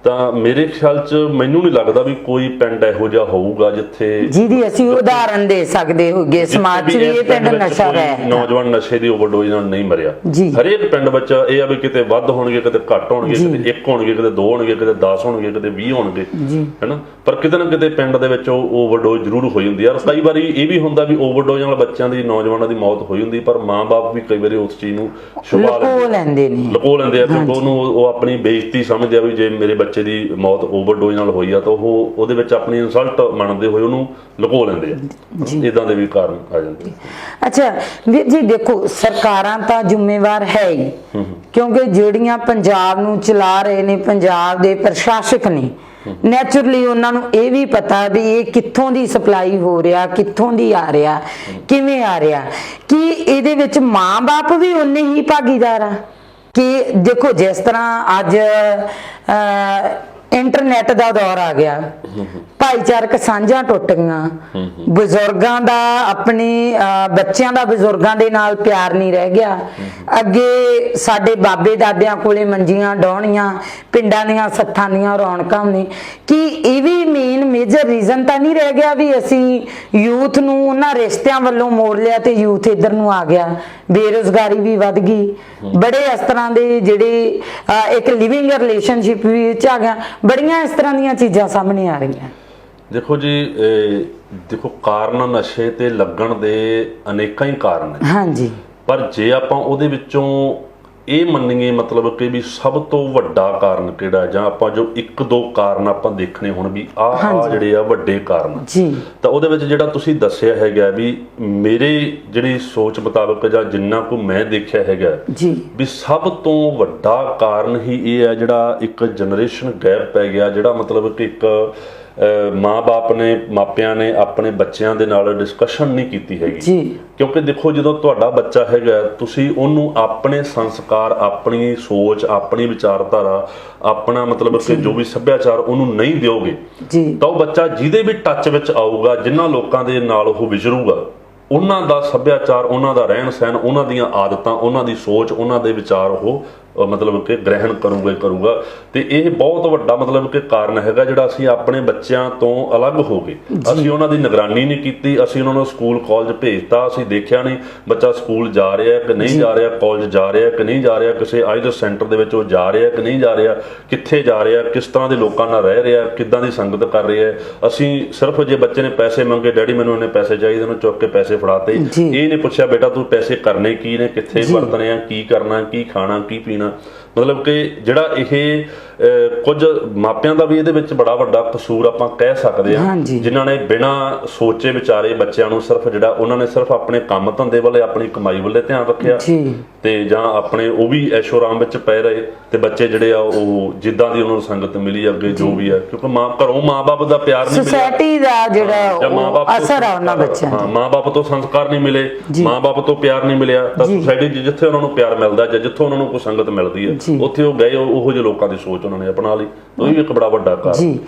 ਤਾਂ ਮੇਰੇ ਖਿਆਲ 'ਚ ਮੈਨੂੰ ਨਹੀਂ ਲੱਗਦਾ ਵੀ ਕੋਈ ਪਿੰਡ ਇਹੋ ਜਿਹਾ ਹੋਊਗਾ ਜਿੱਥੇ ਜਿਹਦੀ ਅਸੀਂ ਉਦਾਹਰਨ ਦੇ ਸਕਦੇ ਹੋਗੇ ਸਮਾਜ 'ਚ ਵੀ ਇਹ ਪਿੰਡ ਨਸ਼ਾ ਹੈ, ਨੌਜਵਾਨ ਨਸ਼ੇ ਦੀ ਓਵਰਡੋਜ਼ ਨਾਲ ਨਹੀਂ ਮਰਿਆ। ਹਰੇਕ ਪਿੰਡ ਵਿੱਚ ਇਹ ਆ ਵੀ ਕਿਤੇ ਵੱਧ ਹੋਣਗੇ, ਕਿਤੇ ਘੱਟ ਹੋਣਗੇ, ਕਿਤੇ 1 ਹੋਣਗੇ, ਕਿਤੇ 2 ਹੋਣਗੇ, ਕਿਤੇ 10 ਹੋਣਗੇ, ਕਿਤੇ 20 ਹੋਣਗੇ, ਹੈਨਾ। ਪਰ ਕਿਤੇ ਨਾ ਕਿਤੇ ਪਿੰਡ ਦੇ ਵਿੱਚ ਉਹ ਓਵਰਡੋਜ਼ ਜ਼ਰੂਰ ਹੋਈ ਹੁੰਦੀ ਆ। ਕਈ ਵਾਰੀ ਇਹ ਵੀ ਹੁੰਦਾ ਵੀ ਓਵਰਡੋਜ਼ ਨਾਲ ਬੱਚਿਆਂ ਦੀ, ਨੌਜਵਾਨਾਂ ਦੀ ਮੌਤ ਹੋਈ ਹੁੰਦੀ ਪਰ ਮਾਂ-ਬਾਪ ਵੀ ਕਈ ਵਾਰੀ ਉਸ ਚੀਜ਼ ਨੂੰ ਲੁਕੋ ਲੈਂਦੇ ਆ ਕਿਉਂਕਿ ਉਹਨੂੰ ਉਹ ਆਪਣੀ ਬੇਇੱਜ਼ਤੀ ਸਮਝਦੇ ਆ ਵੀ ਜੇ ਮੇਰੇ ਬੱਚੇ ਦੀ ਮੌਤ ਓਵਰਡੋਜ਼ ਨਾਲ ਹੋਈ ਆ ਤਾਂ ਉਹ ਉਹਦੇ ਵਿੱਚ ਆਪਣੀ ਇਨਸਲਟ ਮੰਨਦੇ ਹੋਏ ਉਹਨੂੰ ਲੁਕੋ ਲੈਂਦੇ ਆ। ਇਦਾਂ ਦੇ ਵੀ ਕਾਰਨ ਆ ਜਾਂਦੇ। ਅੱਛਾ ਵੀਰ ਜੀ, ਦੇਖੋ ਸਰਕਾਰਾਂ ਤਾਂ ਜ਼ਿੰਮੇਵਾਰ ਹੈ ਹੀ ਕਿਉਂਕਿ ਜਿਹੜੀਆਂ ਪੰਜਾਬ ਨੂੰ ਚਲਾ ਰਹੇ ਨੇ, ਪੰਜਾਬ ਦੇ ਪ੍ਰਸ਼ਾਸਕ ਨੇ, ਨੈਚੁਰਲੀ ਉਹਨਾਂ ਨੂੰ ਇਹ ਵੀ ਪਤਾ ਵੀ ਇਹ ਕਿੱਥੋਂ ਦੀ ਸਪਲਾਈ ਹੋ ਰਿਹਾ, ਕਿੱਥੋਂ ਦੀ ਆ ਰਿਹਾ, ਕਿਵੇਂ ਆ ਰਿਹਾ। ਕਿ ਇਹਦੇ ਵਿੱਚ ਮਾਂ-ਬਾਪ ਵੀ ਉਨੇ ਹੀ ਭਾਗੀਦਾਰ ਆ ਕਿ ਦੇਖੋ ਜਿਸ ਤਰ੍ਹਾਂ ਅੱਜ ਇੰਟਰਨੈਟ ਦਾ ਦੌਰ ਆ ਗਿਆ, ਭਾਈਚਾਰਕ ਸਾਂਝਾਂ ਟੁੱਟ ਗਈਆਂ, ਬਜ਼ੁਰਗਾਂ ਦਾ ਆਪਣੇ ਬੱਚਿਆਂ ਦਾ ਬਜ਼ੁਰਗਾਂ ਦੇ ਨਾਲ ਪਿਆਰ ਨਹੀਂ ਰਹਿ ਗਿਆ। ਅੱਗੇ ਸਾਡੇ ਬਾਬੇ ਦਾਦਿਆਂ ਕੋਲੇ ਮੰਜੀਆਂ ਡਾਉਣੀਆਂ, ਪਿੰਡਾਂ ਦੀਆਂ ਸੱਥਾਂ ਦੀਆਂ ਰੌਣਕਾਂ ਨੇ। ਕੀ ਇਹ ਵੀ ਮੇਨ ਮੇਜਰ ਰੀਜ਼ਨ ਤਾਂ ਨਹੀਂ ਰਹਿ ਗਿਆ ਵੀ ਅਸੀਂ ਯੂਥ ਨੂੰ ਉਹਨਾਂ ਰਿਸ਼ਤਿਆਂ ਵੱਲੋਂ ਮੋੜ ਲਿਆ ਤੇ ਯੂਥ ਇੱਧਰ ਨੂੰ ਆ ਗਿਆ, ਬੇਰੁਜ਼ਗਾਰੀ ਵੀ ਵੱਧ ਗਈ, ਬੜੇ ਇਸ ਤਰ੍ਹਾਂ ਦੇ ਜਿਹੜੇ ਇੱਕ ਲਿਵਿੰਗ ਰਿਲੇਸ਼ਨਸ਼ਿਪ ਵਿੱਚ ਆ ਗਿਆ, ਬੜੀਆਂ ਇਸ ਤਰ੍ਹਾਂ ਦੀਆਂ ਚੀਜ਼ਾਂ ਸਾਹਮਣੇ ਆ ਰਹੀਆਂ। ਦੇਖੋ ਜੀ, ਦੇਖੋ ਕਾਰਨ ਨਸ਼ੇ ਤੇ ਲੱਗਣ ਦੇ ਅਨੇਕਾਂ ਹੀ ਕਾਰਨ ਨੇ। ਹਾਂਜੀ, ਪਰ ਜੇ ਆਪਾਂ ਉਹਦੇ ਵਿੱਚੋਂ ਇਹ ਮੰਨੀਏ ਮਤਲਬ ਕਿ ਵੀ ਸਭ ਤੋਂ ਵੱਡਾ ਕਾਰਨ ਕਿਹੜਾ, ਜਾਂ ਆਪਾਂ ਜੋ ਇੱਕ ਦੋ ਕਾਰਨ ਆਪਾਂ ਦੇਖਣੇ ਹੁਣ ਵੀ ਆਹ ਜਿਹੜੇ ਆ ਵੱਡੇ ਕਾਰਨ ਜੀ, ਤਾਂ ਉਹਦੇ ਵਿੱਚ ਜਿਹੜਾ ਤੁਸੀਂ ਦੱਸਿਆ ਹੈਗਾ ਵੀ ਮੇਰੇ ਜਿਹੜੀ ਸੋਚ ਮੁਤਾਬਕ ਜਾਂ ਜਿੰਨਾ ਕੁ ਮੈਂ ਦੇਖਿਆ ਹੈਗਾ ਜੀ, ਵੀ ਸਭ ਤੋਂ ਵੱਡਾ ਕਾਰਨ ਹੀ ਇਹ ਹੈ ਜਿਹੜਾ ਇੱਕ ਜਨਰੇਸ਼ਨ ਗੈਪ ਪੈ ਗਿਆ, ਜਿਹੜਾ ਮਤਲਬ ਕਿ ਇੱਕ ਮਾਂ-ਬਾਪ ਨੇ, ਮਾਪਿਆਂ ਨੇ ਆਪਣੇ ਬੱਚਿਆਂ ਦੇ ਨਾਲ ਡਿਸਕਸ਼ਨ ਨਹੀਂ ਕੀਤੀ ਹੈਗੀ ਜੀ। ਕਿਉਂਕਿ ਦੇਖੋ ਜਦੋਂ ਤੁਹਾਡਾ ਬੱਚਾ ਹੈਗਾ, ਤੁਸੀਂ ਉਹਨੂੰ ਆਪਣੇ ਸੰਸਕਾਰ, ਆਪਣੀ ਸੋਚ, ਆਪਣੀ ਵਿਚਾਰਧਾਰਾ, ਆਪਣਾ ਮਤਲਬ ਕਿ ਜੋ ਵੀ ਸੱਭਿਆਚਾਰ ਉਹਨੂੰ ਨਹੀਂ ਦਿਓਗੇ ਤਾਂ ਉਹ ਬੱਚਾ ਜਿਹਦੇ ਵੀ ਟੱਚ ਵਿੱਚ ਆਊਗਾ, ਜਿਨ੍ਹਾਂ ਲੋਕਾਂ ਦੇ ਨਾਲ ਉਹ ਵਿਚਰੂਗਾ, ਉਹਨਾਂ ਦਾ ਸੱਭਿਆਚਾਰ, ਉਹਨਾਂ ਦਾ ਰਹਿਣ ਸਹਿਣ, ਉਹਨਾਂ ਦੀਆਂ ਆਦਤਾਂ, ਉਹਨਾਂ ਦੀ ਸੋਚ, ਉਹਨਾਂ ਦੇ ਵਿਚਾਰ ਉਹ ਮਤਲਬ ਕਿ ਗ੍ਰਹਿਣ ਕਰੂਗਾ। ਤੇ ਇਹ ਬਹੁਤ ਵੱਡਾ ਮਤਲਬ ਕਿ ਕਾਰਨ ਹੈਗਾ ਜਿਹੜਾ ਅਸੀਂ ਆਪਣੇ ਬੱਚਿਆਂ ਤੋਂ ਅਲੱਗ ਹੋ ਗਏ। ਅਸੀਂ ਉਹਨਾਂ ਦੀ ਨਿਗਰਾਨੀ ਨਹੀਂ ਕੀਤੀ, ਅਸੀਂ ਉਹਨਾਂ ਨੂੰ ਸਕੂਲ ਕਾਲਜ ਭੇਜਤਾ, ਅਸੀਂ ਦੇਖਿਆ ਨਹੀਂ ਬੱਚਾ ਸਕੂਲ ਜਾ ਰਿਹਾ ਕਿ ਨਹੀਂ ਜਾ ਰਿਹਾ, ਕਾਲਜ ਜਾ ਰਿਹਾ ਕਿ ਨਹੀਂ ਜਾ ਰਿਹਾ, ਕਿਸੇ ਆਈਲੈਟਸ ਸੈਂਟਰ ਦੇ ਵਿੱਚ ਉਹ ਜਾ ਰਿਹਾ ਕਿ ਨਹੀਂ ਜਾ ਰਿਹਾ, ਕਿੱਥੇ ਜਾ ਰਿਹਾ, ਕਿਸ ਤਰ੍ਹਾਂ ਦੇ ਲੋਕਾਂ ਨਾਲ ਰਹਿ ਰਿਹਾ, ਕਿੱਦਾਂ ਦੀ ਸੰਗਤ ਕਰ ਰਿਹਾ। ਅਸੀਂ ਸਿਰਫ ਜੇ ਬੱਚੇ ਨੇ ਪੈਸੇ ਮੰਗੇ, ਡੈਡੀ ਮੈਨੂੰ ਇੰਨੇ ਪੈਸੇ ਚਾਹੀਦੇ ਨੇ, ਚੁੱਕ ਕੇ ਪੈਸੇ ਫੜਾਤੇ, ਇਹ ਨਹੀਂ ਪੁੱਛਿਆ ਬੇਟਾ ਤੂੰ ਪੈਸੇ ਕਰਨੇ ਕੀ ਨੇ, ਕਿੱਥੇ ਵਰਤਣੇ ਆ, ਕੀ ਕਰਨਾ, ਕੀ ਖਾਣਾ, ਕੀ ਪੀਣਾ। ਮਤਲਬ ਕਿ ਜਿਹੜਾ ਇਹ ਕੁਝ ਮਾਪਿਆਂ ਦਾ ਵੀ ਇਹਦੇ ਵਿੱਚ ਬੜਾ ਵੱਡਾ ਕਸੂਰ ਆਪਾਂ ਕਹਿ ਸਕਦੇ ਹਾਂ, ਜਿਨ੍ਹਾਂ ਨੇ ਬਿਨਾਂ ਸੋਚੇ ਵਿਚਾਰੇ ਬੱਚਿਆਂ ਨੂੰ ਸਿਰਫ ਜਿਹੜਾ ਉਹਨਾਂ ਨੇ ਸਿਰਫ ਆਪਣੇ ਕੰਮ ਧੰਦੇ ਵੱਲੇ, ਆਪਣੀ ਕਮਾਈ ਵੱਲੇ ਧਿਆਨ ਰੱਖਿਆ ਤੇ ਜਾਂ ਆਪਣੇ ਉਹ ਵੀ ਐਸ਼ੋ ਆਰਾਮ ਵਿੱਚ ਪੈ ਰਹੇ, ਤੇ ਬੱਚੇ ਜਿਹੜੇ ਆ ਉਹ ਜਿੱਦਾਂ ਦੀ ਉਹਨਾਂ ਨੂੰ ਸੰਗਤ ਮਿਲੀ ਅੱਗੇ ਜੋ ਵੀ ਹੈ, ਕਿਉਂਕਿ ਘਰੋਂ ਮਾਂ-ਬਾਪ ਦਾ ਪਿਆਰ ਨਹੀਂ ਮਿਲਿਆ, ਸੋਸਾਇਟੀ ਦਾ ਜਿਹੜਾ ਅਸਰ ਆ ਉਹਨਾਂ ਬੱਚਿਆਂ ਤੇ, ਮਾਂ-ਬਾਪ ਤੋਂ ਸੰਸਕਾਰ ਨਹੀਂ ਮਿਲੇ, ਮਾਂ-ਬਾਪ ਤੋਂ ਪਿਆਰ ਨਹੀਂ ਮਿਲਿਆ, ਤਾਂ ਸੋਸਾਇਟੀ ਜਿੱਥੇ ਉਹਨਾਂ ਨੂੰ ਪਿਆਰ ਮਿਲਦਾ ਜਾਂ ਜਿੱਥੋਂ ਉਹਨਾਂ ਨੂੰ ਕੋਈ ਸੰਗਤ ਮਿਲਦੀ ਹੈ ਉੱਥੇ ਉਹ ਗਏ, ਉਹੋ ਜਿਹੇ ਲੋਕਾਂ ਦੀ ਸੋਚ ਉਹਨਾਂ ਨੇ ਅਪਣਾ ਲਈ। ਉਹ ਵੀ ਇੱਕ ਬੜਾ ਵੱਡਾ ਕਾਰਨ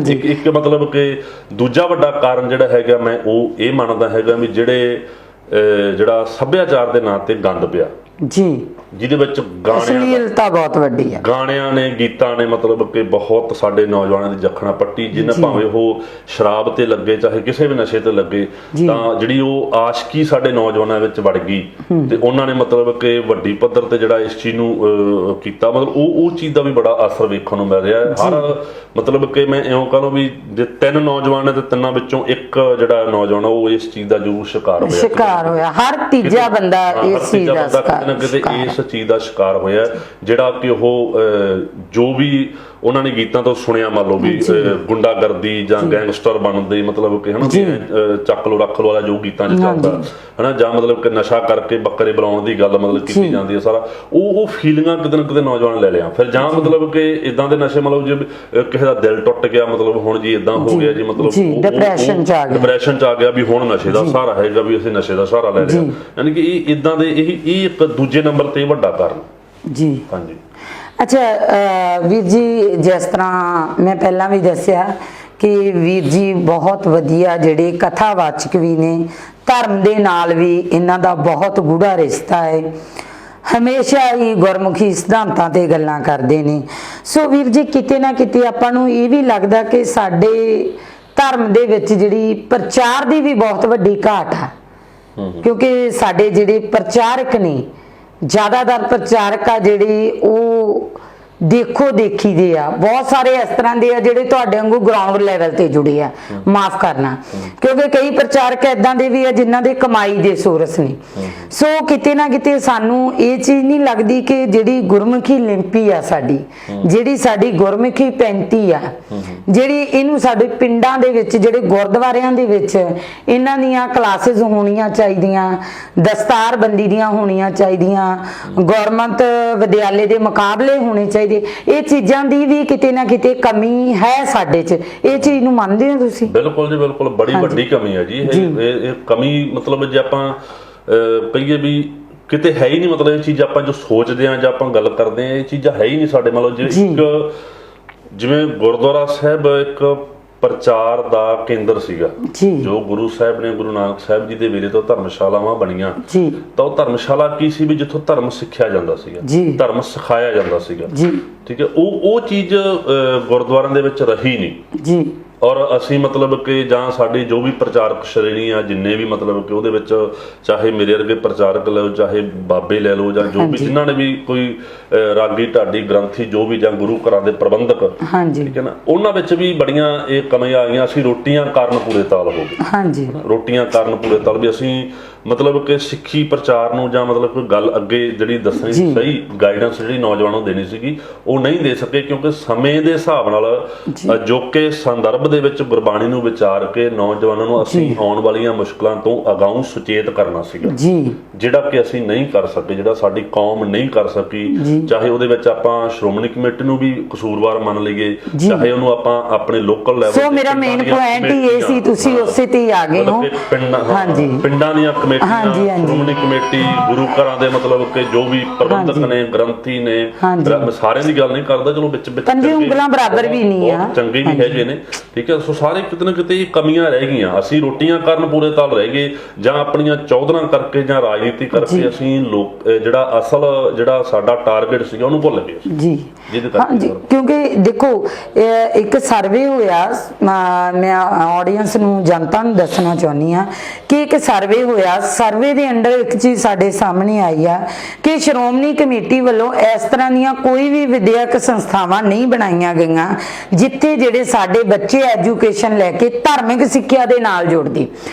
ਜਿਹਦੇ ਇੱਕ ਮਤਲਬ ਕਿ ਦੂਜਾ ਵੱਡਾ ਕਾਰਨ ਜਿਹੜਾ ਹੈਗਾ, ਮੈਂ ਉਹ ਇਹ ਮੰਨਦਾ ਹੈਗਾ ਵੀ ਜਿਹੜਾ ਸੱਭਿਆਚਾਰ ਦੇ ਨਾਂ ਤੇ ਗੰਦ ਪਿਆ ਜੀ, ਜਿਹਦੇ ਵਿੱਚ ਅਸ਼ਲੀਲਤਾ ਬਹੁਤ ਵੱਡੀ ਹੈ, ਗਾਣਿਆਂ ਨੇ, ਗੀਤਾਂ ਨੇ ਮਤਲਬ ਕਿ ਬਹੁਤ ਸਾਡੇ ਨੌਜਵਾਨਾਂ ਦੀ ਜਖਣਾ ਪੱਟੀ, ਜਿਹਨਾਂ ਭਾਵੇਂ ਉਹ ਸ਼ਰਾਬ ਤੇ ਲੱਗੇ ਚਾਹੇ ਕਿਸੇ ਵੀ ਨਸ਼ੇ ਤੇ ਲੱਗੇ, ਤਾਂ ਜਿਹੜੀ ਉਹ ਆਸ਼ਕੀ ਸਾਡੇ ਨੌਜਵਾਨਾਂ ਵਿੱਚ ਵੜ ਗਈ ਤੇ ਉਹਨਾਂ ਨੇ ਮਤਲਬ ਕਿ ਵੱਡੀ ਪੱਧਰ ਤੇ ਜਿਹੜਾ ਇਸ ਚੀਜ਼ ਨੂੰ ਕੀਤਾ, ਮਤਲਬ ਉਹ ਚੀਜ਼ ਦਾ ਵੀ ਬੜਾ ਅਸਰ ਵੇਖਣ ਨੂੰ ਮਿਲ ਰਿਹਾ ਹੈ। ਹਰ ਮਤਲਬ ਕਿ ਮੈਂ ਇਉਂ ਕਹਾਂ ਵੀ ਜੇ 3 ਨੌਜਵਾਨ ਨੇ ਤੇ 3 ਵਿੱਚੋਂ ਇੱਕ ਜਿਹੜਾ ਨੌਜਵਾਨ ਉਹ ਇਸ ਚੀਜ਼ ਦਾ ਜ਼ਰੂਰ ਸ਼ਿਕਾਰ ਹੋਇਆ, ਹਰ ਤੀਜਾ ਬੰਦਾ ਇਸ ਚੀਜ਼ ਦਾ ਕਿਤੇ ਇਸ ਚੀਜ਼ ਦਾ ਸ਼ਿਕਾਰ ਹੋਇਆ, ਜਿਹੜਾ ਕਿ ਉਹ ਜੋ ਵੀ ਉਹਨਾਂ ਨੇ ਗੀਤਾਂ ਤੋਂ ਸੁਣਿਆ, ਮੰਨ ਲਓ ਵੀ ਗੁੰਡਾਗਰਦੀ ਜਾਂ ਗੈਂਗਸਟਰ ਬਣਦੇ, ਮਤਲਬ ਕਿ ਹਨਾ ਚੱਕ ਲੋ ਰੱਖ ਲੋ ਵਾਲਾ ਜੋ ਗੀਤਾਂ 'ਚ ਚੱਲਦਾ ਹਨਾ, ਜਾਂ ਮਤਲਬ ਕਿ ਨਸ਼ਾ ਕਰਕੇ ਬੱਕਰੇ ਬੁਲਾਉਣ ਦੀ ਗੱਲ ਮਤਲਬ ਕੀਤੀ ਜਾਂਦੀ ਹੈ, ਸਾਰਾ ਉਹ ਫੀਲਿੰਗਾਂ ਕਿਤੇ ਨਾ ਕਿਤੇ ਨੌਜਵਾਨ ਲੈ ਲਿਆ। ਫਿਰ ਜਾਂ ਮਤਲਬ ਕਿ ਇਦਾਂ ਦੇ ਨਸ਼ੇ, ਮਤਲਬ ਜੇ ਕਿਸੇ ਦਾ ਦਿਲ ਟੁੱਟ ਗਿਆ, ਮਤਲਬ ਹੁਣ ਜੀ ਇਦਾਂ ਹੋ ਗਿਆ ਜੀ, ਮਤਲਬ ਡਿਪਰੈਸ਼ਨ 'ਚ ਆ ਗਿਆ ਵੀ ਹੁਣ ਨਸ਼ੇ ਦਾ ਸਹਾਰਾ ਹੈਗਾ, ਵੀ ਅਸੀਂ ਨਸ਼ੇ ਦਾ ਸਹਾਰਾ ਲੈ ਲਿਆ। ਯਾਨੀ ਕਿ ਇਹ ਇਦਾਂ ਦੇ ਇਹ ਇੱਕ ਦੂਜੇ ਨੰਬਰ ਤੇ ਵੱਡਾ ਕਾਰਨ ਜੀ। ਹਾਂਜੀ, ਅੱਛਾ ਵੀਰ ਜੀ, ਜਿਸ ਤਰ੍ਹਾਂ ਮੈਂ ਪਹਿਲਾਂ ਵੀ ਦੱਸਿਆ ਕਿ ਵੀਰ ਜੀ ਬਹੁਤ ਵਧੀਆ ਜਿਹੜੇ ਕਥਾਵਾਚਕ ਵੀ ਨੇ, ਧਰਮ ਦੇ ਨਾਲ ਵੀ ਇਹਨਾਂ ਦਾ ਬਹੁਤ ਗੂੜਾ ਰਿਸ਼ਤਾ ਹੈ, ਹਮੇਸ਼ਾ ਹੀ ਗੁਰਮੁਖੀ ਸਿਧਾਂਤਾਂ ਤੇ ਗੱਲਾਂ ਕਰਦੇ ਨੇ। ਸੋ ਵੀਰ ਜੀ, ਕਿਤੇ ਨਾ ਕਿਤੇ ਆਪਾਂ ਨੂੰ ਇਹ ਵੀ ਲੱਗਦਾ ਕਿ ਸਾਡੇ ਧਰਮ ਦੇ ਵਿੱਚ ਜਿਹੜੀ ਪ੍ਰਚਾਰ ਦੀ ਵੀ ਬਹੁਤ ਵੱਡੀ ਘਾਟ ਆ, ਕਿਉਂਕਿ ਸਾਡੇ ਜਿਹੜੇ ਪ੍ਰਚਾਰਕ ਨੇ, ਜ਼ਿਆਦਾਤਰ ਪ੍ਰਚਾਰਕ ਆ ਜਿਹੜੇ ਉਹ ਦੇਖੋ ਦੇਖੀ ਦੇ ਆ, ਬਹੁਤ ਸਾਰੇ ਇਸ ਤਰ੍ਹਾਂ ਦੇ ਆ ਜਿਹੜੇ ਤੁਹਾਡੇ ਵਾਂਗੂ ਗਰਾਊਂਡ ਲੈਵਲ ਤੇ ਜੁੜੇ ਆ, ਮਾਫ ਕਰਨਾ, ਕਿਉਂਕਿ ਕਈ ਪ੍ਰਚਾਰਕ ਏਦਾਂ ਦੇ ਵੀ ਆ ਜਿਨ੍ਹਾਂ ਦੇ ਕਮਾਈ ਦੇ ਸੋਰਸ ਨੇ। ਸੋ ਕਿਤੇ ਨਾ ਕਿਤੇ ਸਾਨੂੰ ਇਹ ਚੀਜ਼ ਨਹੀਂ ਲੱਗਦੀ ਕਿ ਜਿਹੜੀ ਗੁਰਮੁਖੀ ਲਿੰਪੀ ਆ ਸਾਡੀ, ਜਿਹੜੀ ਸਾਡੀ ਗੁਰਮੁਖੀ ਪੈਂਤੀ ਆ, ਜਿਹੜੀ ਇਹਨੂੰ ਸਾਡੇ ਪਿੰਡਾਂ ਦੇ ਵਿੱਚ, ਜਿਹੜੇ ਗੁਰਦੁਆਰਿਆਂ ਦੇ ਵਿੱਚ ਇਹਨਾਂ ਦੀਆਂ ਕਲਾਸਿਸ ਹੋਣੀਆਂ ਚਾਹੀਦੀਆਂ, ਦਸਤਾਰਬੰਦੀ ਦੀਆਂ ਹੋਣੀਆਂ ਚਾਹੀਦੀਆਂ, ਗੌਰਮੈਂਟ ਵਿਦਿਆਲੇ ਦੇ ਮੁਕਾਬਲੇ ਹੋਣੇ ਚਾਹੀਦੇ, ਇਹ ਚੀਜ਼ਾਂ ਦੀ ਵੀ ਕਿਤੇ ਨਾ ਕਿਤੇ ਕਮੀ ਹੈ ਸਾਡੇ 'ਚ। ਇਹ ਚੀਜ਼ ਨੂੰ ਮੰਨਦੇ ਹੋ ਤੁਸੀਂ? ਬਿਲਕੁਲ ਜੀ, ਬਿਲਕੁਲ, ਬੜੀ ਵੱਡੀ ਕਮੀ ਹੈ ਜੀ ਇਹ ਕਮੀ। ਮਤਲਬ ਜੇ ਆਪਾਂ ਕਹੀਏ ਵੀ ਕਿਤੇ ਹੈ ਹੀ ਨਹੀਂ, ਮਤਲਬ ਇਹ ਚੀਜ਼ ਆਪਾਂ ਜੋ ਸੋਚਦੇ ਹਾਂ ਜਾਂ ਆਪਾਂ ਗੱਲ ਕਰਦੇ ਹਾਂ, ਇਹ ਚੀਜ਼ਾਂ ਹੈ ਹੀ ਨਹੀਂ ਸਾਡੇ। ਮਤਲਬ ਜੇ ਇੱਕ ਜਿਵੇਂ ਗੁਰਦੁਆਰਾ ਸਾਹਿਬ ਇੱਕ ਪ੍ਰਚਾਰ ਦਾ ਕੇਂਦਰ ਸੀਗਾ ਜੀ ਜੋ ਗੁਰੂ ਸਾਹਿਬ ਨੇ ਗੁਰੂ ਨਾਨਕ ਸਾਹਿਬ ਜੀ ਦੇ ਵੇਲੇ ਤੋਂ ਧਰਮਸ਼ਾਲਾਵਾਂ ਬਣੀਆਂ ਜੀ ਤਾਂ ਉਹ ਧਰਮਸ਼ਾਲਾ ਕੀ ਸੀ ਵੀ ਜਿੱਥੋਂ ਧਰਮ ਸਿੱਖਿਆ ਜਾਂਦਾ ਸੀਗਾ ਜੀ ਧਰਮ ਸਿਖਾਇਆ ਜਾਂਦਾ ਸੀਗਾ ਜੀ ਠੀਕ ਹੈ ਉਹ ਚੀਜ਼ ਗੁਰਦੁਆਰਿਆਂ ਦੇ ਵਿੱਚ ਰਹੀ ਨਹੀਂ ਜੀ ਔਰ ਅਸੀਂ ਮਤਲਬ ਕਿ ਜਾਂ ਸਾਡੀ ਜੋ ਵੀ ਪ੍ਰਚਾਰਕ ਸ਼੍ਰੇਣੀ ਆ ਜਿੰਨੇ ਵੀ ਮਤਲਬ ਕਿ ਉਹਦੇ ਵਿੱਚ ਚਾਹੇ ਮੇਰੇ ਵਰਗੇ ਪ੍ਰਚਾਰਕ ਲਓ ਚਾਹੇ ਬਾਬੇ ਲੈ ਲਓ ਜਾਂ ਜੋ ਵੀ ਜਿਨ੍ਹਾਂ ਨੇ ਵੀ ਕੋਈ ਰਾਗੀ ਢਾਡੀ ਗ੍ਰੰਥੀ ਜੋ ਵੀ ਜਾਂ ਗੁਰੂ ਘਰਾਂ ਦੇ ਪ੍ਰਬੰਧਕ ਹਾਂਜੀ ਠੀਕ ਹੈ ਨਾ ਉਹਨਾਂ ਵਿੱਚ ਵੀ ਬੜੀਆਂ ਇਹ ਕਮੀਆਂ ਆ ਗਈਆਂ। ਅਸੀਂ ਰੋਟੀਆਂ ਕਾਰਨ ਪੂਰੇ ਤਾਲ ਹੋ ਗਏ ਹਾਂਜੀ ਰੋਟੀਆਂ ਕਾਰਨ ਪੂਰੇ ਤਾਲ ਵੀ ਅਸੀਂ ਮਤਲਬ ਕਿ ਸਿੱਖੀ ਪ੍ਰਚਾਰ ਨੂੰ ਜਾਂ ਮਤਲਬ ਕੋਈ ਗੱਲ ਅੱਗੇ ਜਿਹੜੀ ਦੱਸਣੀ ਸਹੀ ਗਾਈਡੈਂਸ ਜਿਹੜੀ ਨੌਜਵਾਨਾਂ ਨੂੰ ਦੇਣੀ ਸੀਗੀ ਉਹ ਨਹੀਂ ਦੇ ਸਕੇ ਕਿਉਂਕਿ ਸਮੇਂ ਦੇ ਹਿਸਾਬ ਨਾਲ ਅਜੋਕੇ ਸੰਦਰਭ ਦੇ ਵਿੱਚ ਗੁਰਬਾਣੀ ਨੂੰ ਵਿਚਾਰ ਕੇ ਨੌਜਵਾਨਾਂ ਨੂੰ ਅਸੀਂ ਆਉਣ ਵਾਲੀਆਂ ਮੁਸ਼ਕਲਾਂ ਤੋਂ ਅਗਾਊਂ ਸੁਚੇਤ ਕਰਨਾ ਸੀਗਾ ਜੀ ਜਿਹੜਾ ਕਿ ਅਸੀਂ ਨਹੀਂ ਕਰ ਸਕੇ ਜਿਹੜਾ ਸਾਡੀ ਕੌਮ ਨਹੀਂ ਕਰ ਸਕੀ ਚਾਹੇ ਉਹਦੇ ਵਿੱਚ ਆਪਾਂ ਸ਼੍ਰੋਮਣੀ ਕਮੇਟੀ ਨੂੰ ਵੀ ਕਸੂਰਵਾਰ ਮੰਨ ਲਈਏ ਚਾਹੇ ਉਹਨੂੰ ਆਪਾਂ ਆਪਣੇ ਲੋਕਲ ਲੈਵਲ ਸੋ ਮੇਰਾ ਮੇਨ ਪੁਆਇੰਟ ਹੀ ਇਹ ਸੀ ਤੁਸੀਂ ਉਸੇ ਤੇ ਹੀ ਆ ਗਏ ਹੋ ਹਾਂਜੀ ਪਿੰਡਾਂ ਦੀਆਂ ਕਮੇਟੀਆਂ ਸ਼੍ਰੋਮਣੀ ਕਮੇਟੀ ਗੁਰੂ ਘਰਾਂ ਦੇ ਮਤਲਬ ਕਿ ਜੋ ਵੀ ਪ੍ਰਬੰਧਕ ਨੇ ਗ੍ਰੰਥੀ ਨੇ ਸਾਰਿਆਂ ਦੀ ਗੱਲ ਨਹੀਂ ਕਰਦਾ ਚਲੋ ਵਿੱਚ ਪੰਜੇ ਉਂਗਲਾਂ ਬਰਾਬਰ ਵੀ ਨਹੀਂ ਆ ਚੰਗੇ ਵੀ ਹੈਗੇ ਨੇ ਠੀਕ ਹੈ। ਸੋ ਸਾਰੇ ਕਿਤੇ ਨਾ ਕਿਤੇ ਕਮੀਆਂ ਰਹਿ ਗਈਆਂ ਅਸੀਂ ਰੋਟੀਆਂ ਕਰਨ ਪੂਰੇ ਤਾਲ ਰਹਿ ਗਏ ਜਾਂ ਆਪਣੀਆਂ ਚੌਧਰਾਂ ਕਰਕੇ ਜਾਂ ਰਾਜਨੀਤੀ ਕਰਕੇ ਅਸੀਂ ਲੋਕ ਜਿਹੜਾ ਅਸਲ ਜਿਹੜਾ ਸਾਡਾ ਟਾਰਗੇਟ ਸੀਗਾ ਉਹਨੂੰ ਭੁੱਲ ਗਏ ਜੀ ਹਾਂਜੀ ਕਿਉਂਕਿ ਦੇਖੋ ਇੱਕ ਸਰਵੇ ਹੋਇਆ ਮੈਂ ਆਡੀਅנס ਨੂੰ ਜਨਤਾ ਨੂੰ ਦੱਸਣਾ ਚਾਹੁੰਦੀ ਹਾਂ ਕਿ ਇੱਕ ਸਰਵੇ ਹੋਇਆ ਸਰਵੇ ਦੇ ਅੰਡਰ ਇੱਕ ਚੀਜ਼ ਸਾਡੇ ਸਾਹਮਣੇ ਆਈ ਆ ਕਿ ਸ਼੍ਰੋਮਣੀ ਕਮੇਟੀ ਵੱਲੋਂ ਇਸ ਤਰ੍ਹਾਂ ਦੀਆਂ ਕੋਈ ਵੀ ਵਿਦਿਅਕ ਸੰਸਥਾਵਾਂ ਨਹੀਂ ਬਣਾਈਆਂ ਗਈਆਂ ਜਿੱਥੇ ਜਿਹੜੇ ਸਾਡੇ ਬੱਚੇ ਐਜੂਕੇਸ਼ਨ ਲੈ ਕੇ ਧਾਰਮਿਕ ਸਿੱਖਿਆ ਦੇ ਨਾਲ ਜੁੜਦੀ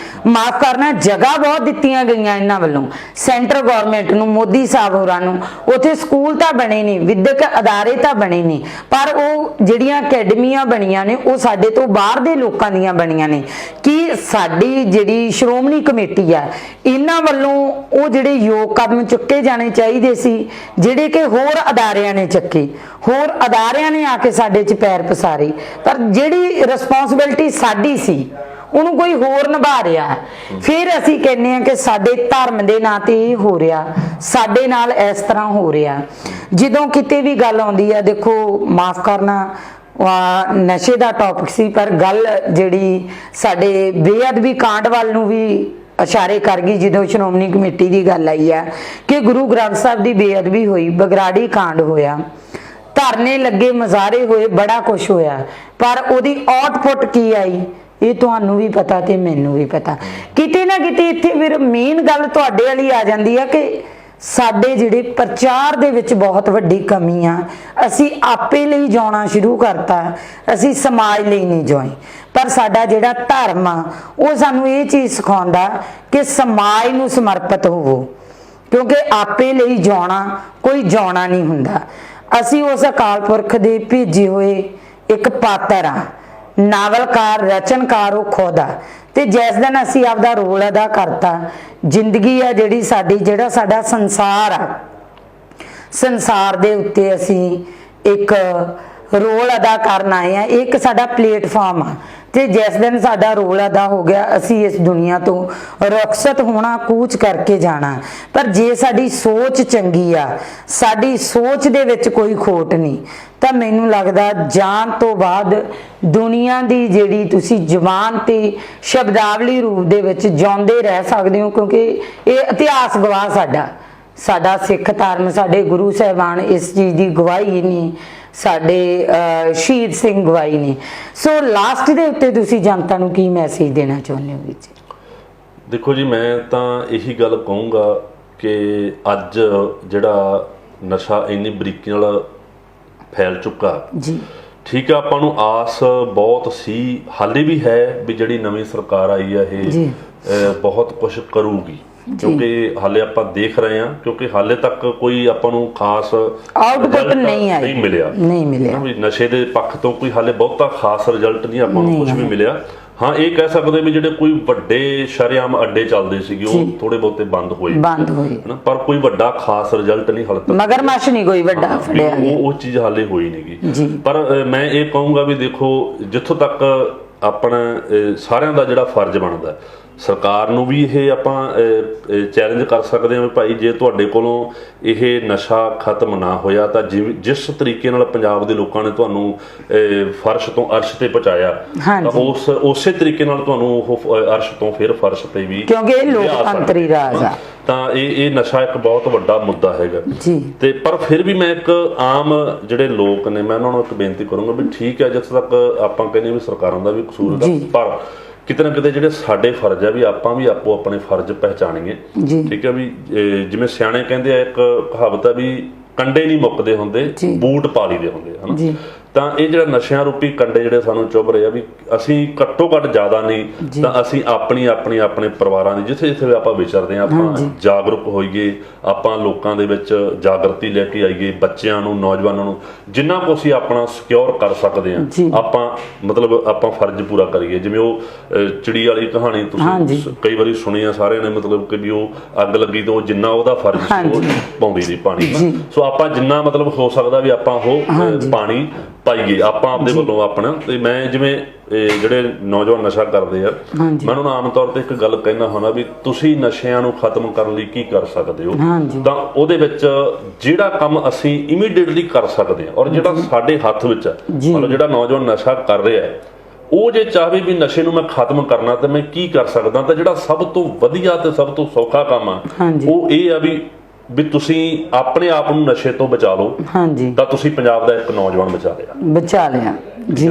ਮਾਫ ਕਰਨਾ ਜਗ੍ਹਾ ਬਹੁਤ ਦਿੱਤੀਆਂ ਗਈਆਂ ਇਹਨਾਂ ਵੱਲੋਂ ਸੈਂਟਰ ਗਵਰਨਮੈਂਟ ਨੂੰ ਮੋਦੀ ਸਾਹਿਬ ਹੋਰਾਂ ਨੂੰ ਉੱਥੇ ਸਕੂਲ ਤਾਂ ਬਣੇ ਨਹੀਂ ਵਿਦਿਅਕ ਅਦਾਰੇ ਤਾਂ ਬਣੇ ਨਹੀਂ ਪਰ ਉਹ ਜਿਹੜੀਆਂ ਅਕੈਡਮੀਆਂ ਬਣੀਆਂ ਨੇ ਉਹ ਸਾਡੇ ਤੋਂ ਬਾਹਰ ਦੇ ਲੋਕਾਂ ਦੀਆਂ ਬਣੀਆਂ ਨੇ ਕਿ ਸਾਡੀ ਜਿਹੜੀ ਸ਼੍ਰੋਮਣੀ ਕਮੇਟੀ ਆ ਇਹਨਾਂ ਵੱਲੋਂ ਉਹ ਜਿਹੜੇ ਯੋਗ ਕਦਮ ਚੁੱਕੇ ਜਾਣੇ ਚਾਹੀਦੇ ਸੀ ਜਿਹੜੇ ਕਿ ਹੋਰ ਅਦਾਰਿਆਂ ਨੇ ਚੱਕੇ ਹੋਰ ਅਦਾਰਿਆਂ ਨੇ ਆ ਕੇ ਸਾਡੇ 'ਚ ਪੈਰ ਪਸਾਰੇ ਪਰ ਜਿਹੜੀ ਰਿਸਪੌਂਸਿਬਿਲਟੀ ਸਾਡੀ ਸੀ ਉਹਨੂੰ ਕੋਈ ਹੋਰ ਨਿਭਾ ਰਿਹਾ ਫਿਰ ਅਸੀਂ ਕਹਿੰਦੇ ਆ ਕਿ ਸਾਡੇ ਧਰਮ ਦੇ ਨਾਂ ਤੇ ਇਹ ਹੋ ਰਿਹਾ ਸਾਡੇ ਨਾਲ ਇਸ ਤਰ੍ਹਾਂ ਹੋ ਰਿਹਾ ਜਦੋਂ ਕਿਤੇ ਵੀ ਗੱਲ ਆਉਂਦੀ ਆ ਦੇਖੋ ਮਾਫ ਕਰਨਾ ਨਸ਼ੇ ਦਾ ਟੌਪਿਕ ਸੀ ਪਰ ਗੱਲ ਜਿਹੜੀ ਸਾਡੇ ਬੇਅਦਬੀ ਕਾਂਡ ਵੱਲ ਨੂੰ ਵੀ ਇਸ਼ਾਰੇ ਕਰ ਗਈ ਜਦੋਂ ਸ਼੍ਰੋਮਣੀ ਕਮੇਟੀ ਦੀ ਗੱਲ ਆਈ ਆ ਕਿ ਗੁਰੂ ਗ੍ਰੰਥ ਸਾਹਿਬ ਦੀ ਬੇਅਦਬੀ ਹੋਈ ਬਗਰਾੜੀ ਕਾਂਡ ਹੋਇਆ ਧਰਨੇ ਲੱਗੇ ਮਜ਼ਾਰੇ ਹੋਏ ਬੜਾ ਕੁਝ ਹੋਇਆ ਪਰ ਉਹਦੀ ਆਊਟਪੁੱਟ ਕੀ ਆਈ ਇਹ ਤੁਹਾਨੂੰ ਵੀ ਪਤਾ ਤੇ ਮੈਨੂੰ ਵੀ ਪਤਾ ਕਿਤੇ ਨਾ ਕਿਤੇ ਇੱਥੇ ਫਿਰ ਮੇਨ ਗੱਲ ਤੁਹਾਡੇ ਵਾਲੀ ਆ ਜਾਂਦੀ ਆ ਕਿ ਸਾਡੇ ਜਿਹੜੇ ਪ੍ਰਚਾਰ ਦੇ ਵਿੱਚ ਬਹੁਤ ਵੱਡੀ ਕਮੀ ਆ ਅਸੀਂ ਆਪੇ ਲਈ ਜਿਉਣਾ ਸ਼ੁਰੂ ਕਰਤਾ ਅਸੀਂ ਸਮਾਜ ਲਈ ਨਹੀਂ ਜਿਉਏ ਪਰ ਸਾਡਾ ਜਿਹੜਾ ਧਰਮ ਆ ਉਹ ਸਾਨੂੰ ਇਹ ਚੀਜ਼ ਸਿਖਾਉਂਦਾ ਕਿ ਸਮਾਜ ਨੂੰ ਸਮਰਪਿਤ ਹੋਵੋ ਕਿਉਂਕਿ ਆਪੇ ਲਈ ਜਿਉਣਾ ਕੋਈ ਜਿਉਣਾ ਨਹੀਂ ਹੁੰਦਾ ਅਸੀਂ ਉਸ ਅਕਾਲ ਪੁਰਖ ਦੇ ਭੇਜੇ ਹੋਏ ਇੱਕ ਪਾਤਰ ਆ ਨਾਵਲਕਾਰ ਰਚਨਕਾਰ ਉਹ ਖੁਦ ਆ ਤੇ ਜਿਸ ਦਿਨ ਅਸੀਂ ਆਪਦਾ ਰੋਲ ਅਦਾ ਕਰਤਾ ਜ਼ਿੰਦਗੀ ਆ ਜਿਹੜੀ ਸਾਡੀ ਜਿਹੜਾ ਸਾਡਾ ਸੰਸਾਰ ਆ ਸੰਸਾਰ ਦੇ ਉੱਤੇ ਅਸੀਂ ਇੱਕ ਰੋਲ ਅਦਾ ਕਰਨ ਆਏ ਆ ਇੱਕ ਸਾਡਾ ਪਲੇਟਫਾਰਮ ਆ ਤੇ ਜਿਸ ਦਿਨ ਸਾਡਾ ਰੋਲ ਅਦਾ ਹੋ ਗਿਆ ਅਸੀਂ ਇਸ ਦੁਨੀਆ ਤੋਂ ਰੁਖਸਤ ਹੋਣਾ ਕੂਚ ਕਰਕੇ ਜਾਣਾ ਪਰ ਜੇ ਸਾਡੀ ਸੋਚ ਚੰਗੀ ਆ ਸਾਡੀ ਸੋਚ ਦੇ ਵਿੱਚ ਕੋਈ ਖੋਟ ਨਹੀਂ ਤਾਂ ਮੈਨੂੰ ਲੱਗਦਾ ਜਾਨ ਤੋਂ ਬਾਅਦ ਦੁਨੀਆ ਦੀ ਜਿਹੜੀ ਤੁਸੀਂ ਜ਼ੁਬਾਨ ਤੇ ਸ਼ਬਦਾਵਲੀ ਰੂਪ ਦੇ ਵਿੱਚ ਜਿਉਂਦੇ ਰਹਿ ਸਕਦੇ ਹੋ ਕਿਉਂਕਿ ਇਹ ਇਤਿਹਾਸ ਗਵਾਹ ਸਾਡਾ ਸਿੱਖ ਧਰਮ ਸਾਡੇ ਗੁਰੂ ਸਾਹਿਬਾਨ ਇਸ ਚੀਜ਼ ਦੀ ਗਵਾਹੀ ਨਹੀਂ ਸਾਡੇ ਸ਼ਹੀਦ ਸਿੰਘ ਗਵਾਹੀ ਨੇ ਸੋ ਲਾਸਟ ਦੇ ਉੱਤੇ ਤੁਸੀਂ ਜਨਤਾ ਨੂੰ ਕੀ ਮੈਸੇਜ ਦੇਣਾ ਚਾਹੁੰਦੇ ਹੋ ਜੀ ਦੇਖੋ ਜੀ ਮੈਂ ਤਾਂ ਇਹੀ ਗੱਲ ਕਹੂੰਗਾ ਕਿ ਅੱਜ ਜਿਹੜਾ ਨਸ਼ਾ ਇੰਨੀ ਬਰੀਕੀ ਨਾਲ ਫੈਲ ਚੁੱਕਾ ਜੀ ਠੀਕ ਆ ਆਪਾਂ ਨੂੰ ਆਸ ਬਹੁਤ ਸੀ ਹਾਲੇ ਵੀ ਹੈ ਵੀ ਜਿਹੜੀ ਨਵੀਂ ਸਰਕਾਰ ਆਈ ਆ ਇਹ ਬਹੁਤ ਕੁਝ ਕਰੂਗੀ ਕਿਉਂਕਿ ਹਾਲੇ ਆਪਾਂ ਦੇਖ ਰਹੇ ਹਾਂ ਕਿਉਂਕਿ ਹਾਲੇ ਤੱਕ ਕੋਈ ਆਪਾਂ ਨੂੰ ਖਾਸ ਆਊਟਪੁੱਟ ਨਹੀਂ ਮਿਲਿਆ ਵੀ ਨਸ਼ੇ ਦੇ ਪੱਖ ਤੋਂ ਕੋਈ ਹਾਲੇ ਬਹੁਤਾ ਖਾਸ ਰਿਜ਼ਲਟ ਨਹੀਂ ਆਪਾਂ ਨੂੰ ਕੁਝ ਵੀ ਮਿਲਿਆ ਹਾਂ ਇਹ ਕਹਿ ਸਕਦੇ ਵੀ ਜਿਹੜੇ ਕੋਈ ਵੱਡੇ ਸ਼ਰੇਆਮ ਅੱਡੇ ਚੱਲਦੇ ਸੀਗੇ ਉਹ ਥੋੜੇ ਬਹੁਤੇ ਬੰਦ ਹੋਏ ਹਨਾ ਪਰ ਕੋਈ ਵੱਡਾ ਖਾਸ ਰਿਜ਼ਲਟ ਨਹੀਂ ਹਾਲੇ ਤੱਕ ਮਗਰਮੱਛ ਨਹੀਂ ਕੋਈ ਵੱਡਾ ਫੜਿਆ ਉਹ ਚੀਜ਼ ਹਾਲੇ ਹੋਈ ਨਹੀਂਗੀ ਪਰ ਮੈਂ ਇਹ ਕਹੂੰਗਾ ਵੀ ਦੇਖੋ ਜਿੱਥੋਂ ਤੱਕ ਆਪਣਾ ਸਾਰਿਆਂ ਦਾ ਜਿਹੜਾ ਫਰਜ਼ ਬਣਦਾ ਸਰਕਾਰ ਨੂੰ ਵੀ ਇਹ ਆਪਾਂ ਚੈਲੰਜ ਕਰ ਸਕਦੇ ਹਾਂ ਵੀ ਭਾਈ ਜੇ ਤੁਹਾਡੇ ਕੋਲੋਂ ਇਹ ਨਸ਼ਾ ਖਤਮ ਨਾ ਹੋਇਆ ਤਾਂ ਜਿਸ ਤਰੀਕੇ ਨਾਲ ਪੰਜਾਬ ਦੇ ਲੋਕਾਂ ਨੇ ਤੁਹਾਨੂੰ ਫਰਸ਼ ਤੋਂ ਅਰਸ਼ ਤੇ ਪਹੁੰਚਾਇਆ ਤਾਂ ਉਸੇ ਤਰੀਕੇ ਨਾਲ ਤੁਹਾਨੂੰ ਉਹ ਅਰਸ਼ ਤੋਂ ਫਿਰ ਫਰਸ਼ ਤੇ ਵੀ, ਕਿਉਂਕਿ ਇਹ ਲੋਕਤੰਤਰੀ ਰਾਜ ਆ, ਤਾਂ ਇਹ ਨਸ਼ਾ ਇੱਕ ਬਹੁਤ ਵੱਡਾ ਮੁੱਦਾ ਹੈਗਾ ਜੀ। ਤੇ ਪਰ ਫਿਰ ਵੀ ਮੈਂ ਇੱਕ ਆਮ ਜਿਹੜੇ ਲੋਕ ਨੇ ਮੈਂ ਉਹਨਾਂ ਨੂੰ ਇੱਕ ਬੇਨਤੀ ਕਰੂੰਗਾ ਵੀ ਠੀਕ ਹੈ ਜਿੱਥੇ ਤੱਕ ਆਪਾਂ ਕਹਿੰਦੇ ਵੀ ਸਰਕਾਰਾਂ ਦਾ ਵੀ ਕਸੂਰ ਹੈ, ਪਰ ਕਿਤੇ ਨਾ ਕਿਤੇ ਜਿਹੜੇ ਸਾਡੇ ਫਰਜ਼ ਆ ਵੀ ਆਪਾਂ ਵੀ ਆਪੋ ਆਪਣੇ ਫਰਜ਼ ਪਹਿਚਾਣੀਏ, ਠੀਕ ਹੈ ਵੀ ਜਿਵੇਂ ਸਿਆਣੇ ਕਹਿੰਦੇ ਆ ਇੱਕ ਕਹਾਵਤ ਆ ਵੀ ਕੰਡੇ ਨਹੀਂ ਮੁੱਕਦੇ ਹੁੰਦੇ, ਬੂਟ ਪਾ ਲਈਦੇ ਹੁੰਦੇ ਹਨਾ। ਤਾਂ ਇਹ ਜਿਹੜਾ ਨਸ਼ਿਆਂ ਰੂਪੀ ਕੰਡੇ ਜਿਹੜੇ ਸਾਨੂੰ ਚੁੱਭ ਰਹੇ ਆ ਵੀ ਅਸੀਂ ਘੱਟੋ ਘੱਟ ਜ਼ਿਆਦਾ ਨਹੀਂ ਤਾਂ ਅਸੀਂ ਆਪਣੇ ਪਰਿਵਾਰਾਂ ਦੀ ਜਿੱਥੇ ਜਿੱਥੇ ਵੀ ਆਪਾਂ ਵਿਚਰਦੇ ਆ ਆਪਾਂ ਜਾਗਰੂਕ ਹੋਈਏ, ਆਪਾਂ ਲੋਕਾਂ ਦੇ ਵਿੱਚ ਜਾਗਰਤੀ ਲੈ ਕੇ ਆਈਏ, ਬੱਚਿਆਂ ਨੂੰ ਨੌਜਵਾਨਾਂ ਨੂੰ ਜਿੰਨਾ ਕੁ ਅਸੀਂ ਆਪਣਾ ਸਿਕਿਉਰ ਕਰ ਸਕਦੇ ਆ ਆਪਾਂ ਮਤਲਬ ਆਪਾਂ ਫਰਜ਼ ਪੂਰਾ ਕਰੀਏ। ਜਿਵੇਂ ਉਹ ਚਿੜੀ ਵਾਲੀ ਕਹਾਣੀ ਤੁਸੀਂ ਕਈ ਵਾਰੀ ਸੁਣੀ ਆ ਸਾਰਿਆਂ ਨੇ, ਮਤਲਬ ਕਿ ਵੀ ਉਹ ਅੱਗ ਲੱਗੀ ਤਾਂ ਉਹ ਜਿੰਨਾ ਉਹਦਾ ਫਰਜ਼ ਸੀ ਉਹ ਪਾਉਂਦੀ ਸੀ ਪਾਣੀ, ਸੋ ਆਪਾਂ ਜਿੰਨਾ ਮਤਲਬ ਹੋ ਸਕਦਾ ਵੀ ਆਪਾਂ ਉਹ ਪਾਣੀ ਪਾਈਏ ਆਪਾਂ ਆਪਦੇ ਵੱਲੋਂ ਆਪਣਾ। ਤੇ ਮੈਂ ਜਿਵੇਂ ਜਿਹੜੇ ਨੌਜਵਾਨ ਨਸ਼ਾ ਕਰਦੇ ਆ ਮੈਂ ਉਹਨਾਂ ਨੂੰ ਆਮ ਤੌਰ ਤੇ ਇੱਕ ਗੱਲ ਕਹਿਣਾ ਹੁੰਦਾ ਵੀ ਤੁਸੀਂ ਨਸ਼ਿਆਂ ਨੂੰ ਖਤਮ ਕਰਨ ਲਈ ਕੀ ਕਰ ਸਕਦੇ ਹੋ, ਤਾਂ ਉਹਦੇ ਵਿੱਚ ਜਿਹੜਾ ਕੰਮ ਅਸੀਂ ਇਮੀਡੀਏਟਲੀ ਕਰ ਸਕਦੇ ਹਾਂ ਔਰ ਜਿਹੜਾ ਸਾਡੇ ਹੱਥ ਵਿੱਚ ਹੈ, ਮਤਲਬ ਜਿਹੜਾ ਨੌਜਵਾਨ ਨਸ਼ਾ ਕਰ ਰਿਹਾ ਉਹ ਜੇ ਚਾਹੇ ਵੀ ਨਸ਼ੇ ਨੂੰ ਮੈਂ ਖਤਮ ਕਰਨਾ ਤਾਂ ਮੈਂ ਕੀ ਕਰ ਸਕਦਾ, ਤਾਂ ਜਿਹੜਾ ਸਭ ਤੋਂ ਵਧੀਆ ਤੇ ਸਭ ਤੋਂ ਸੌਖਾ ਕੰਮ ਆ ਉਹ ਇਹ ਆ ਵੀ ਤੁਸੀਂ ਆਪਣੇ ਆਪ ਨੂੰ ਨਸ਼ੇ ਤੋਂ ਬਚਾ ਲਓ, ਤਾਂ ਤੁਸੀਂ ਪੰਜਾਬ ਦਾ ਇੱਕ ਨੌਜਵਾਨ ਬਚਾ ਲਿਆ ਜੀ।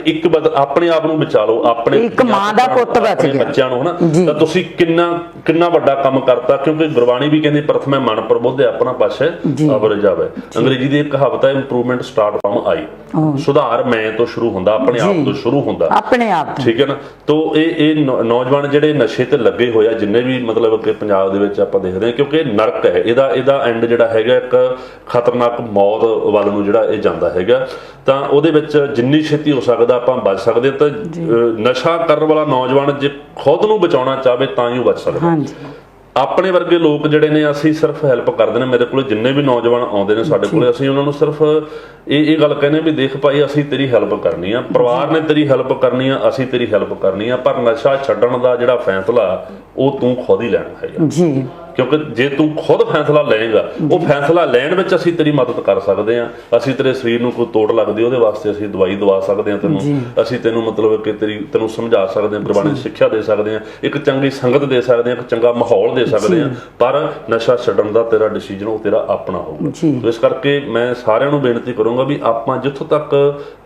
ਇੱਕ ਆਪਣੇ ਆਪ ਨੂੰ ਬਚਾ ਲਓ, ਆਪਣੇ ਇੱਕ ਮਾਂ ਦਾ ਪੁੱਤ ਬਚ ਗਿਆ, ਬੱਚਿਆਂ ਨੂੰ ਹਨਾ, ਤਾਂ ਤੁਸੀਂ ਕਿੰਨਾ ਵੱਡਾ ਕੰਮ ਕਰਤਾ। ਕਿਉਂਕਿ ਗੁਰਬਾਣੀ ਵੀ ਕਹਿੰਦੀ ਪ੍ਰਥਮੇ ਮਨ ਪ੍ਰਬੁੱਧ ਆਪਣਾ ਪਾਛੈ ਅਵਰ ਜਾਵੇ। ਅੰਗਰੇਜ਼ੀ ਦੀ ਇੱਕ ਕਹਾਵਤ ਹੈ ਇੰਪਰੂਵਮੈਂਟ ਸਟਾਰਟ ਫਰਮ ਆਈ, ਸੁਧਾਰ ਮੈਂ ਤੋਂ ਸ਼ੁਰੂ ਹੁੰਦਾ, ਆਪਣੇ ਆਪ ਤੋਂ ਸ਼ੁਰੂ ਹੁੰਦਾ, ਆਪਣੇ ਆਪ, ਠੀਕ ਹੈ ਨਾ। ਤੋਂ ਇਹ ਨੌਜਵਾਨ ਜਿਹੜੇ ਨਸ਼ੇ ਤੇ ਲੱਗੇ ਹੋਏ ਆ ਜਿੰਨੇ ਵੀ ਮਤਲਬ ਕਿ ਪੰਜਾਬ ਦੇ ਵਿੱਚ ਆਪਾਂ ਦੇਖਦੇ ਹਾਂ, ਕਿਉਂਕਿ ਨਰਕ ਹੈ ਇਹਦਾ ਐਂਡ ਜਿਹੜਾ ਹੈਗਾ ਇੱਕ ਖਤਰਨਾਕ ਮੌਤ ਵੱਲ ਨੂੰ ਜਿਹੜਾ ਇਹ ਜਾਂਦਾ ਹੈਗਾ, ਤਾਂ ਉਹਦੇ ਵਿੱਚ ਜਿੰਨੀ ਛੇਤੀ ਹੋ ਸਕਦਾ ਆਪਾਂ ਬਚ ਸਕਦੇ। ਤਾਂ ਨਸ਼ਾ ਕਰਨ ਵਾਲਾ ਨੌਜਵਾਨ ਜੇ ਖੁਦ ਨੂੰ ਬਚਾਉਣਾ ਚਾਹਵੇ ਤਾਂ ਹੀ ਉਹ ਬਚ ਸਕਦਾ। ਆਪਣੇ ਵਰਗੇ ਲੋਕ ਜਿਹੜੇ ਨੇ ਅਸੀਂ ਸਿਰਫ ਹੈਲਪ ਕਰਦੇ ਨੇ, ਮੇਰੇ ਕੋਲ ਜਿੰਨੇ ਵੀ ਨੌਜਵਾਨ ਆਉਂਦੇ ਨੇ ਸਾਡੇ ਕੋਲ ਅਸੀਂ ਉਹਨਾਂ ਨੂੰ ਸਿਰਫ ਇਹ ਗੱਲ ਕਹਿੰਦੇ ਵੀ ਦੇਖ ਭਾਈ ਅਸੀਂ ਤੇਰੀ ਹੈਲਪ ਕਰਨੀ ਆ, ਪਰਿਵਾਰ ਨੇ ਤੇਰੀ ਹੈਲਪ ਕਰਨੀ ਆ, ਅਸੀਂ ਤੇਰੀ ਹੈਲਪ ਕਰਨੀ ਆ, ਪਰ ਨਸ਼ਾ ਛੱਡਣ ਦਾ ਜਿਹੜਾ ਫੈਸਲਾ ਉਹ ਤੂੰ ਖੁਦ ਹੀ ਲੈਣਾ ਹੈਗਾ ਜੀ। ਕਿਉਂਕਿ ਜੇ ਤੂੰ ਖੁਦ ਫੈਸਲਾ ਲਏਗਾ, ਉਹ ਫੈਸਲਾ ਲੈਣ ਵਿੱਚ ਅਸੀਂ ਤੇਰੀ ਮਦਦ ਕਰ ਸਕਦੇ ਹਾਂ। ਅਸੀਂ ਤੇਰੇ ਸਰੀਰ ਨੂੰ ਕੋਈ ਤੋੜ ਲੱਗਦੀ ਉਹਦੇ ਵਾਸਤੇ ਅਸੀਂ ਦਵਾਈ ਦਵਾ ਸਕਦੇ ਹਾਂ ਤੈਨੂੰ, ਅਸੀਂ ਤੈਨੂੰ ਮਤਲਬ ਕਿ ਤੈਨੂੰ ਸਮਝਾ ਸਕਦੇ ਹਾਂ, ਗੁਰਬਾਣੀ ਸਿੱਖਿਆ ਦੇ ਸਕਦੇ ਹਾਂ, ਇੱਕ ਚੰਗੀ ਸੰਗਤ ਦੇ ਸਕਦੇ ਹਾਂ, ਇੱਕ ਚੰਗਾ ਮਾਹੌਲ ਦੇ ਸਕਦੇ ਹਾਂ, ਪਰ ਨਸ਼ਾ ਛੱਡਣ ਦਾ ਤੇਰਾ ਡਿਸੀਜਨ ਉਹ ਤੇਰਾ ਆਪਣਾ ਹੋਊਗਾ। ਇਸ ਕਰਕੇ ਮੈਂ ਸਾਰਿਆਂ ਨੂੰ ਬੇਨਤੀ ਕਰੂੰਗਾ ਵੀ ਆਪਾਂ ਜਿੱਥੋਂ ਤੱਕ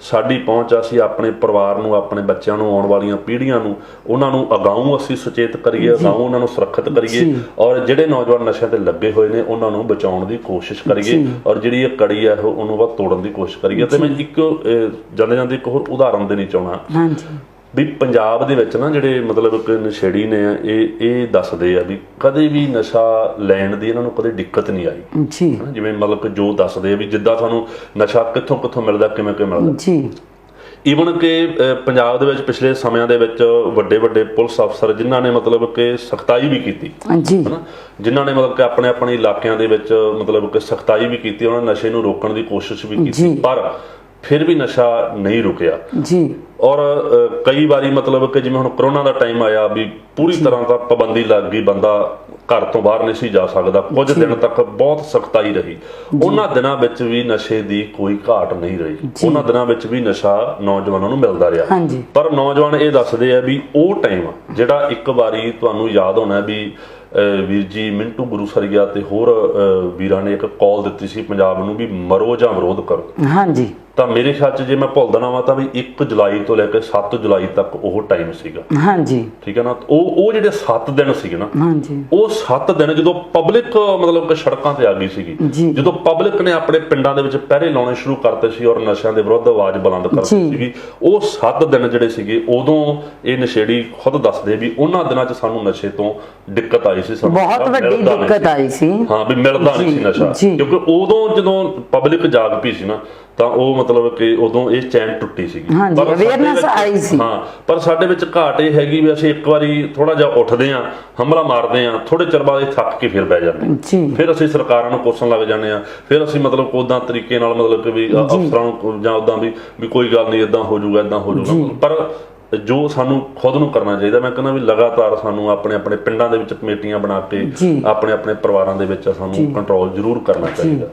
ਸਾਡੀ ਪਹੁੰਚ ਆ ਅਸੀਂ ਆਪਣੇ ਪਰਿਵਾਰ ਨੂੰ, ਆਪਣੇ ਬੱਚਿਆਂ ਨੂੰ, ਆਉਣ ਵਾਲੀਆਂ ਪੀੜ੍ਹੀਆਂ ਨੂੰ ਉਹਨਾਂ ਨੂੰ ਅਗਾਊਂ ਅਸੀਂ ਸੁਚੇਤ ਕਰੀਏ, ਅਗਾਊਂ ਉਹਨਾਂ ਨੂੰ ਸੁਰੱਖਿਅਤ ਕਰੀਏ, ਔਰ ਜਿਹੜੇ ਨੌਜਵਾਨ ਨਸ਼ਿਆਂ ਤੇ ਲੱਗੇ ਹੋਏ ਨੇ ਉਹਨਾਂ ਨੂੰ ਬਚਾਉਣ ਦੀ ਕੋਸ਼ਿਸ਼ ਕਰੀਏ, ਔਰ ਜਿਹੜੀ ਇਹ ਕੜੀ ਹੈ ਉਹਨੂੰ ਬਾਅਦ ਤੋੜਨ ਦੀ ਕੋਸ਼ਿਸ਼ ਕਰੀਏ। ਤੇ ਮੈਂ ਇੱਕ ਜਾਂਦੇ ਇੱਕ ਹੋਰ ਉਦਾਹਰਨ ਦੇਣੀ ਚਾਹੁੰਦਾ ਵੀ ਪੰਜਾਬ ਦੇ ਵਿੱਚ ਨਾ ਜਿਹੜੇ ਮਤਲਬ ਕਿ ਨਸ਼ੇੜੀ ਨੇ ਇਹ ਦੱਸਦੇ ਆ ਵੀ ਕਦੇ ਵੀ ਨਸ਼ਾ ਲੈਣ ਦੀ ਇਹਨਾਂ ਨੂੰ ਕਦੇ ਦਿੱਕਤ ਨਹੀਂ ਆਈ ਜੀ। ਜਿਵੇਂ ਮਤਲਬ ਕਿ ਜੋ ਦੱਸਦੇ ਆ ਵੀ ਜਿੱਦਾਂ ਤੁਹਾਨੂੰ ਨਸ਼ਾ ਕਿੱਥੋਂ ਮਿਲਦਾ, ਕਿਵੇਂ ਮਿਲਦਾ ਜੀ। ਈਵਨ ਕਿ ਪੰਜਾਬ ਦੇ ਵਿੱਚ ਪਿਛਲੇ ਸਮਿਆਂ ਦੇ ਵਿੱਚ ਵੱਡੇ ਪੁਲਿਸ ਅਫਸਰ ਜਿਨ੍ਹਾਂ ਨੇ ਮਤਲਬ ਕਿ ਸਖਤਾਈ ਵੀ ਕੀਤੀ ਹਨਾ, ਜਿਨ੍ਹਾਂ ਨੇ ਮਤਲਬ ਕਿ ਆਪਣੇ ਇਲਾਕਿਆਂ ਦੇ ਵਿੱਚ ਮਤਲਬ ਕਿ ਸਖਤਾਈ ਵੀ ਕੀਤੀ, ਉਹਨਾਂ ਨੇ ਨਸ਼ੇ ਨੂੰ ਰੋਕਣ ਦੀ ਕੋਸ਼ਿਸ਼ ਵੀ ਕੀਤੀ, ਪਰ ਫਿਰ ਵੀ ਨਸ਼ਾ ਨਹੀਂ ਰੁਕਿਆ ਜੀ। ਔਰ ਕਈ ਵਾਰੀ ਮਤਲਬ ਕਿ ਜਿਵੇਂ ਹੁਣ ਕਰੋਨਾ ਦਾ ਟਾਈਮ ਆਇਆ ਵੀ ਪੂਰੀ ਤਰ੍ਹਾਂ ਤਾਂ ਪਾਬੰਦੀ ਲੱਗ ਗਈ, ਬੰਦਾ ਘਰ ਤੋਂ ਬਾਹਰ ਨਹੀਂ ਸੀ ਜਾ ਸਕਦਾ, ਕੁਝ ਦਿਨ ਤੱਕ ਬਹੁਤ ਸਖਤਾਈ ਰਹੀ। ਉਹਨਾਂ ਦਿਨਾਂ ਵਿੱਚ ਵੀ ਨਸ਼ੇ ਦੀ ਕੋਈ ਘਾਟ ਨਹੀਂ ਰਹੀ, ਉਹਨਾਂ ਦਿਨਾਂ ਵਿੱਚ ਵੀ ਨਸ਼ਾ ਨੌਜਵਾਨਾਂ ਨੂੰ ਮਿਲਦਾ ਰਿਹਾ। ਪਰ ਨੌਜਵਾਨ ਇਹ ਦੱਸਦੇ ਆ ਵੀ ਉਹ ਟਾਈਮ ਜਿਹੜਾ ਇੱਕ ਵਾਰੀ ਤੁਹਾਨੂੰ ਯਾਦ ਹੋਣਾ ਵੀ ਵੀਰ ਜੀ ਮਿੰਟੂ ਗੁਰੂਸਰੀਆ ਤੇ ਹੋਰ ਵੀਰਾਂ ਨੇ ਇੱਕ ਕਾਲ ਦਿੱਤੀ ਸੀ ਪੰਜਾਬ ਨੂੰ ਵੀ ਮਰੋ ਜਾਂ ਵਿਰੋਧ ਕਰੋ। ਤਾਂ ਮੇਰੇ ਖਿਆਲ 'ਚ ਜੇ ਮੈਂ ਭੁੱਲਦਾ ਨਾ ਵਾ ਤਾਂ ਵੀ 1 ਜੁਲਾਈ ਤੋਂ ਲੈ ਕੇ 7 ਜੁਲਾਈ ਤੱਕ ਉਹ ਟਾਈਮ ਸੀਗਾ, ਠੀਕ ਹੈ ਨਾ। ਉਹ ਜਿਹੜੇ 7 ਦਿਨ ਸੀਗੇ ਨਾ, ਉਹ 7 ਦਿਨ ਜਦੋਂ ਪਬਲਿਕ ਮਤਲਬ ਕਿ ਸੜਕਾਂ ਤੇ ਆ ਗਈ ਸੀਗੀ, ਜਦੋਂ ਪਬਲਿਕ ਨੇ ਆਪਣੇ ਪਿੰਡਾਂ ਦੇ ਵਿੱਚ ਪਹਿਰੇ ਲਾਉਣੇ ਸ਼ੁਰੂ ਕਰਤੇ ਸੀ ਔਰ ਨਸ਼ਿਆਂ ਦੇ ਵਿਰੁੱਧ ਆਵਾਜ਼ ਬੁਲੰਦ ਕਰਤੀ ਸੀਗੀ, ਉਹ 7 ਦਿਨ ਜਿਹੜੇ ਸੀਗੇ ਉਦੋਂ ਇਹ ਨਸ਼ੇੜੀ ਖੁਦ ਦੱਸਦੇ ਵੀ ਉਹਨਾਂ ਦਿਨਾਂ 'ਚ ਸਾਨੂੰ ਨਸ਼ੇ ਤੋਂ ਦਿੱਕਤ ਆਈ ਸੀ, ਬਹੁਤ ਵੱਡੀ ਦਿੱਕਤ ਆਈ ਸੀ, ਹਾਂ ਵੀ ਮਿਲਦਾ ਨਹੀਂ ਸੀ ਨਸ਼ਾ। ਕਿਉਂਕਿ ਉਦੋਂ ਜਦੋਂ ਪਬਲਿਕ ਜਾਗ ਪਈ ਸੀ ਨਾ ਤਾਂ ਉਹ ਮਤਲਬ ਕਿ ਉਦੋਂ ਇਹ ਚੈਨ ਟੁੱਟੀ ਸੀਗੀ, ਪਰ ਸਾਡੇ ਵਿੱਚ ਘਾਟ ਇਹ ਹੈਗੀ ਵੀ ਅਸੀਂ ਇੱਕ ਵਾਰੀ ਥੋੜਾ ਜਿਹਾ ਉੱਠਦੇ ਹਾਂ, ਹਮਲਾ ਮਾਰਦੇ ਹਾਂ, ਥੋੜੇ ਚਿਰ ਬਾਅਦ ਥੱਕ ਕੇ ਫਿਰ ਬਹਿ ਜਾਂਦੇ ਹਾਂ, ਫਿਰ ਅਸੀਂ ਸਰਕਾਰਾਂ ਨੂੰ ਕੋਸਣ ਲੱਗ ਜਾਂਦੇ ਹਾਂ, ਫਿਰ ਅਸੀਂ ਮਤਲਬ ਉਦਾਂ ਤਰੀਕੇ ਨਾਲ ਮਤਲਬ ਕਿ ਵੀ ਅਫਸਰਾਂ ਨੂੰ ਜਾਂ ਉਦਾਂ ਵੀ ਕੋਈ ਗੱਲ ਨਹੀਂ ਏਦਾਂ ਹੋ ਜਾਊਗਾ ਏਦਾਂ ਹੋ ਜਾਊਗਾ, ਪਰ ਜੋ ਸਾਨੂੰ ਖੁਦ ਨੂੰ ਕਰਨਾ ਚਾਹੀਦਾ। ਮੈਂ ਕਹਿੰਦਾ ਵੀ ਲਗਾਤਾਰ ਸਾਨੂੰ ਆਪਣੇ ਆਪਣੇ ਪਿੰਡਾਂ ਦੇ ਵਿੱਚ ਕਮੇਟੀਆਂ ਬਣਾ ਕੇ ਆਪਣੇ ਆਪਣੇ ਪਰਿਵਾਰਾਂ ਦੇ ਵਿੱਚ ਸਾਨੂੰ ਕੰਟਰੋਲ ਜ਼ਰੂਰ ਕਰਨਾ ਚਾਹੀਦਾ।